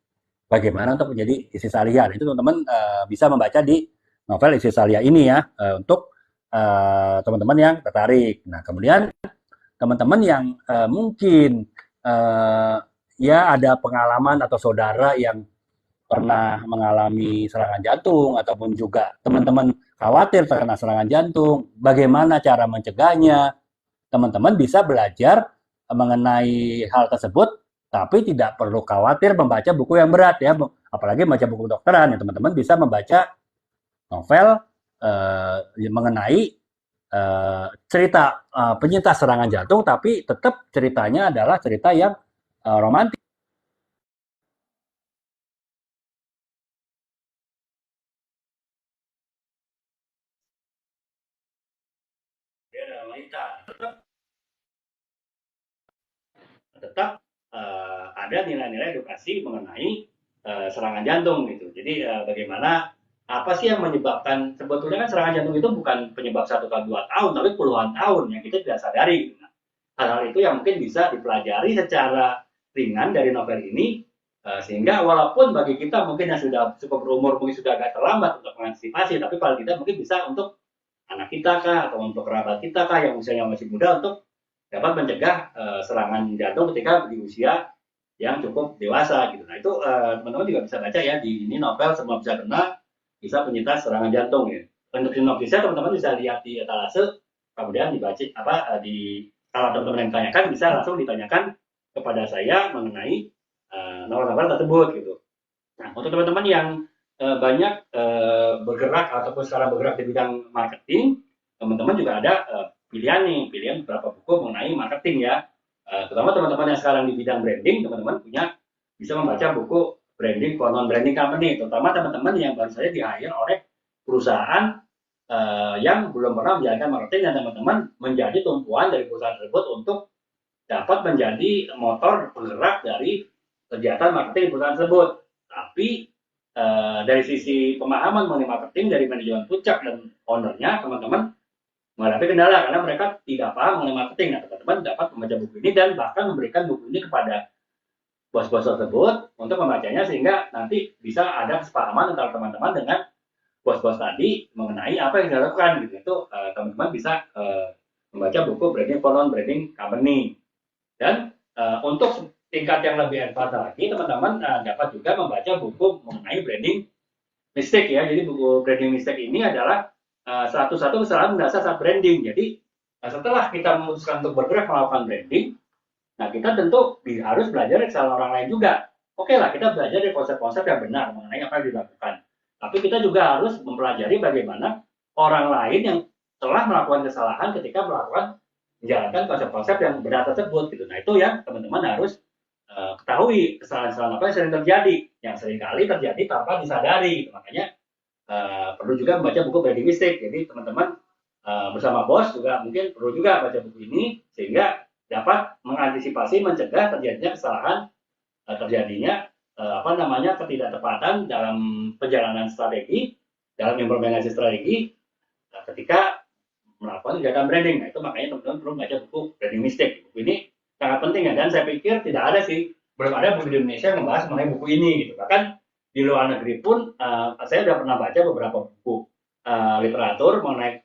bagaimana untuk menjadi istri salihah. Itu teman-teman bisa membaca di novel Istri Salihah ini ya untuk teman-teman yang tertarik. Nah, kemudian teman-teman yang mungkin ya ada pengalaman atau saudara yang pernah mengalami serangan jantung ataupun juga teman-teman khawatir terkena serangan jantung, bagaimana cara mencegahnya? Teman-teman bisa belajar mengenai hal tersebut, tapi tidak perlu khawatir membaca buku yang berat ya, apalagi membaca buku kedokteran ya teman-teman bisa membaca novel mengenai cerita penyintas serangan jantung, tapi tetap ceritanya adalah cerita yang romantis. Dia adalah wanita, tetap ada nilai-nilai edukasi mengenai serangan jantung gitu. Jadi bagaimana apa sih yang menyebabkan, sebetulnya kan serangan jantung itu bukan penyebab 1 tahun 2 tahun, tapi puluhan tahun yang kita tidak sadari. Gitu. Nah, hal-hal itu yang mungkin bisa dipelajari secara ringan dari novel ini, sehingga walaupun bagi kita mungkin yang sudah cukup berumur mungkin sudah agak terlambat untuk mengantisipasi, tapi paling tidak mungkin bisa untuk anak kita kah atau untuk kerabat kita kah yang usianya masih muda untuk dapat mencegah serangan jantung ketika di usia yang cukup dewasa gitu. Nah itu teman-teman juga bisa baca ya di ini novel Semua Bisa Kena, Bisa Penyintas Serangan Jantung ya. Untuk sinopsisnya teman-teman bisa lihat di etalase, kemudian dibaca kalau teman-teman yang ditanyakan bisa langsung ditanyakan kepada saya mengenai novel-novel tersebut gitu. Nah untuk teman-teman yang banyak bergerak ataupun sekarang bergerak di bidang marketing, teman-teman juga ada pilihan beberapa buku mengenai marketing ya. Terutama teman-teman yang sekarang di bidang branding, teman-teman bisa membaca buku branding for non-branding company, terutama teman-teman yang baru saja di-hire oleh perusahaan yang belum pernah menjalankan marketing, dan teman-teman menjadi tumpuan dari perusahaan tersebut untuk dapat menjadi motor penggerak dari kegiatan marketing di perusahaan tersebut. Tapi dari sisi pemahaman mengenai marketing dari manajemen puncak dan ownernya, teman-teman menghadapi kendala karena mereka tidak paham mengenai marketing. Nah, teman-teman dapat membaca buku ini dan bahkan memberikan buku ini kepada bos-bos tersebut untuk membacanya, sehingga nanti bisa ada kesepahaman antara teman-teman dengan bos-bos tadi mengenai apa yang dilakukan gitu. Itu teman-teman bisa membaca buku Branding for Non-Branding Company. Dan untuk tingkat yang lebih advance lagi, teman-teman dapat juga membaca buku mengenai branding mistake ya. Jadi buku branding mistake ini adalah satu-satu kesalahan mendasar saat branding. Jadi setelah kita memutuskan untuk bergerak melakukan branding, nah kita tentu harus belajar dari kesalahan orang lain juga. Oke lah, kita belajar dari konsep-konsep yang benar mengenai apa yang dilakukan. Tapi kita juga harus mempelajari bagaimana orang lain yang telah melakukan kesalahan ketika menjalankan konsep-konsep yang benar tersebut gitu. Nah itu yang teman-teman harus ketahui kesalahan-kesalahan apa yang sering terjadi, yang seringkali terjadi tanpa disadari gitu. Makanya perlu juga membaca buku branding mistake. Jadi teman-teman bersama bos juga mungkin perlu juga baca buku ini sehingga dapat mengantisipasi, mencegah terjadinya kesalahan, terjadinya ketidaktepatan dalam perjalanan strategi, dalam implementasi strategi ketika melakukan kegiatan branding. Nah itu makanya teman-teman perlu baca buku branding mistake. Buku ini sangat penting ya, dan saya pikir tidak ada sih, belum ada buku di Indonesia yang membahas mengenai buku ini gitu. Bahkan di luar negeri pun saya sudah pernah baca beberapa buku literatur mengenai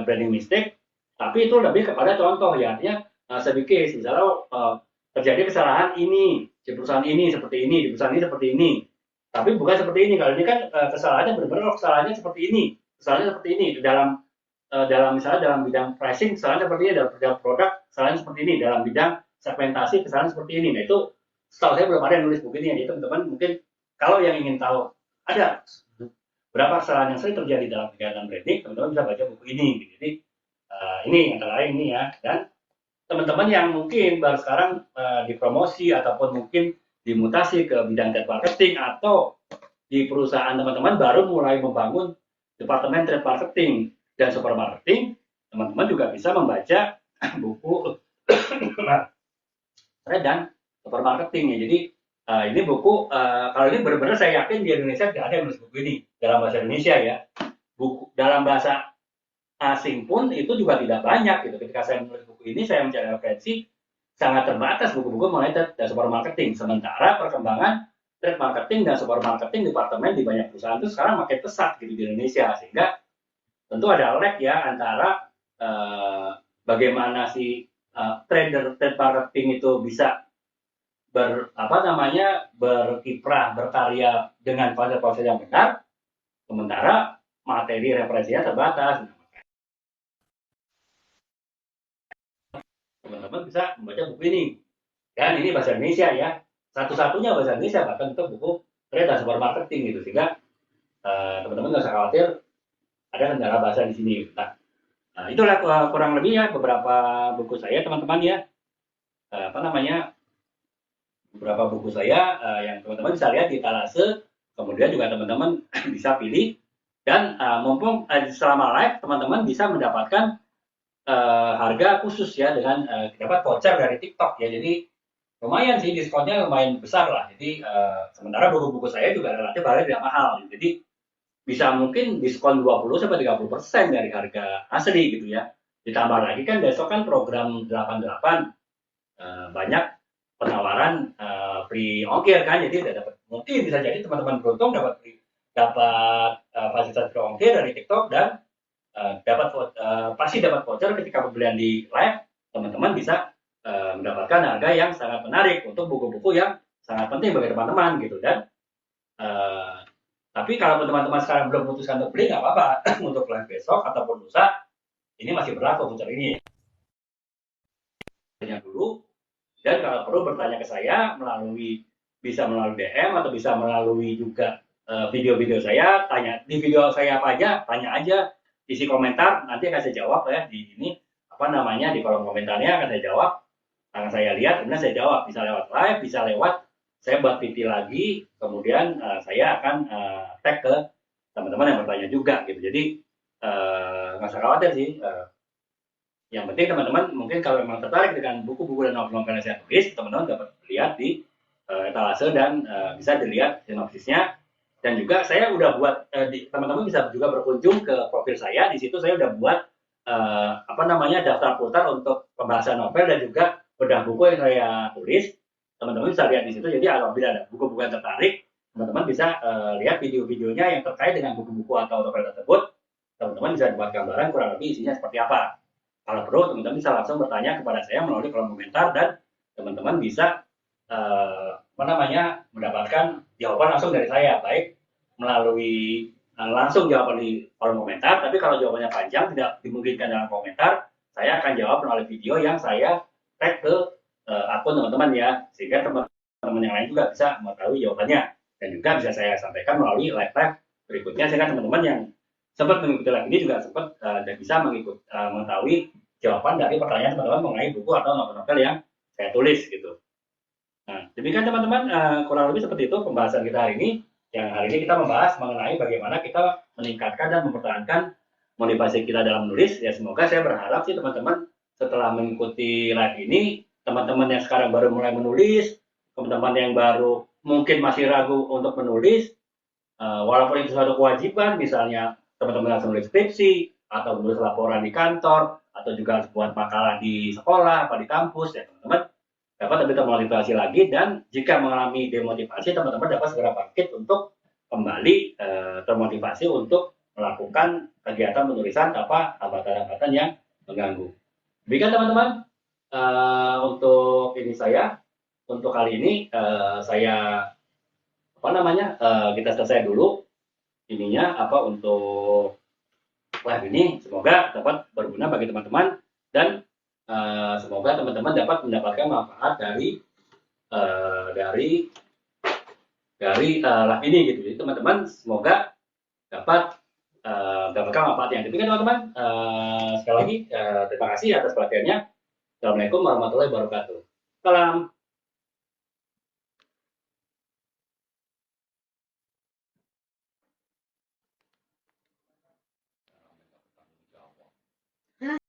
branding mistake, tapi itu lebih kepada contoh ya, artinya study case. Misalnya terjadi kesalahan ini, di perusahaan ini seperti ini, di perusahaan ini seperti ini, tapi bukan seperti ini. Kalau ini kan kesalahannya benar-benar kesalahannya seperti ini, kesalahannya seperti ini. Misalnya dalam bidang pricing kesalahannya seperti ini, dalam bidang produk kesalahannya seperti ini, dalam bidang segmentasi kesalahan seperti ini. Nah itu setahu saya belum ada yang nulis buku ini ya. Jadi teman-teman mungkin kalau yang ingin tahu ada berapa kesalahan yang sering terjadi dalam kegiatan branding, teman-teman bisa baca buku ini. Jadi ini antara lain ini ya. Dan teman-teman yang mungkin baru sekarang dipromosi ataupun mungkin dimutasi ke bidang trade marketing, atau di perusahaan teman-teman baru mulai membangun departemen trade marketing dan super marketing, teman-teman juga bisa membaca buku trade dan super marketing ya. Jadi ini buku, kalau ini benar-benar saya yakin di Indonesia tidak ada yang menulis buku ini dalam bahasa Indonesia ya. Buku dalam bahasa asing pun itu juga tidak banyak gitu. Ketika saya menulis buku ini, saya mencari referensi, sangat terbatas buku-buku mengenai trade dan super marketing. Sementara perkembangan trade marketing dan super marketing departemen di banyak perusahaan itu sekarang makin pesat gitu di Indonesia, sehingga tentu ada lag ya antara bagaimana si trade marketing itu bisa berkiprah, berkarya dengan konsep-konsep yang benar, sementara materi referensinya terbatas. Teman-teman bisa membaca buku ini, dan ini bahasa Indonesia ya, satu-satunya bahasa Indonesia bahkan untuk buku trade dan super marketing gitu, sehingga teman-teman nggak usah khawatir ada kendala bahasa di sini. Nah, itulah kurang lebih ya beberapa buku saya teman-teman ya, beberapa buku saya yang teman-teman bisa lihat di etalase, kemudian juga teman-teman bisa pilih, dan mumpung selama live teman-teman bisa mendapatkan harga khusus ya dengan dapat voucher dari TikTok ya. Jadi lumayan sih diskonnya lumayan besar lah. Jadi sementara buku-buku saya juga relatif harganya tidak mahal. Jadi bisa mungkin diskon 20-30% dari harga asli gitu ya. Ditambah lagi kan besok kan program 88 banyak penawaran free ongkir kan. Jadi udah dapat, mungkin bisa jadi teman-teman beruntung dapat fasilitas free ongkir dari TikTok dan pasti dapat voucher ketika pembelian di live. Teman-teman bisa mendapatkan harga yang sangat menarik untuk buku-buku yang sangat penting bagi teman-teman gitu. Dan tapi kalau teman-teman sekarang belum memutuskan untuk beli, nggak apa-apa. Untuk live besok ataupun lusa ini masih berlaku voucher ini. Tanya dulu, dan kalau perlu bertanya ke saya bisa melalui DM atau bisa melalui juga video-video saya. Tanya di video saya apa aja, tanya aja, isi komentar, nanti akan saya jawab ya di ini di kolom komentarnya akan saya jawab, akan saya lihat, kemudian saya jawab, bisa lewat live, bisa lewat saya buat PT lagi, kemudian saya akan tag ke teman-teman yang bertanya juga gitu. Jadi nggak usah khawatir sih. Yang penting teman-teman mungkin kalau memang tertarik dengan buku-buku dan novel-novel yang saya tulis, teman-teman dapat lihat di etalase dan bisa dilihat sinopsisnya. Dan juga saya udah buat, teman-teman bisa juga berkunjung ke profil saya. Di situ saya udah buat daftar putar untuk pembahasan novel dan juga bedah buku yang saya tulis. Teman-teman bisa lihat di situ. Jadi apabila ada buku-buku yang tertarik, teman-teman bisa lihat video-videonya yang terkait dengan buku-buku atau novel tersebut. Teman-teman bisa buat gambaran kurang lebih isinya seperti apa. Kalau perlu, teman-teman bisa langsung bertanya kepada saya melalui kolom komentar dan teman-teman bisa mendapatkan jawaban langsung dari saya, baik melalui langsung jawaban di kolom komentar. Tapi kalau jawabannya panjang tidak dimungkinkan dalam komentar, saya akan jawab melalui video yang saya tag ke akun teman-teman ya, sehingga teman-teman yang lain juga bisa mengetahui jawabannya dan juga bisa saya sampaikan melalui live berikutnya, sehingga teman-teman yang sempat mengikuti live ini juga sempat dan bisa mengetahui jawaban dari pertanyaan teman-teman mengenai buku atau novel-novel yang saya tulis gitu. Nah, demikian teman-teman, kurang lebih seperti itu pembahasan kita hari ini. Yang hari ini kita membahas mengenai bagaimana kita meningkatkan dan mempertahankan motivasi kita dalam menulis. Ya semoga saya berharap sih teman-teman setelah mengikuti live ini, teman-teman yang sekarang baru mulai menulis, teman-teman yang baru mungkin masih ragu untuk menulis, walaupun itu suatu kewajiban, misalnya teman-teman harus menulis skripsi, atau menulis laporan di kantor, atau juga harus buat makalah di sekolah, atau di kampus, ya teman-teman dapat lebih termotivasi lagi. Dan jika mengalami demotivasi, teman-teman dapat segera bangkit untuk kembali termotivasi untuk melakukan kegiatan penulisan tanpa hambatan-hambatan yang mengganggu. Demikian teman-teman, untuk ini untuk kali ini saya kita selesai dulu untuk live ini. Semoga dapat berguna bagi teman-teman dan semoga teman-teman dapat mendapatkan manfaat dari live ini gitu. Jadi teman-teman semoga dapat mendapatkan manfaat yang demikian teman-teman. Sekali lagi terima kasih atas perhatiannya. Assalamualaikum warahmatullahi wabarakatuh. Salam.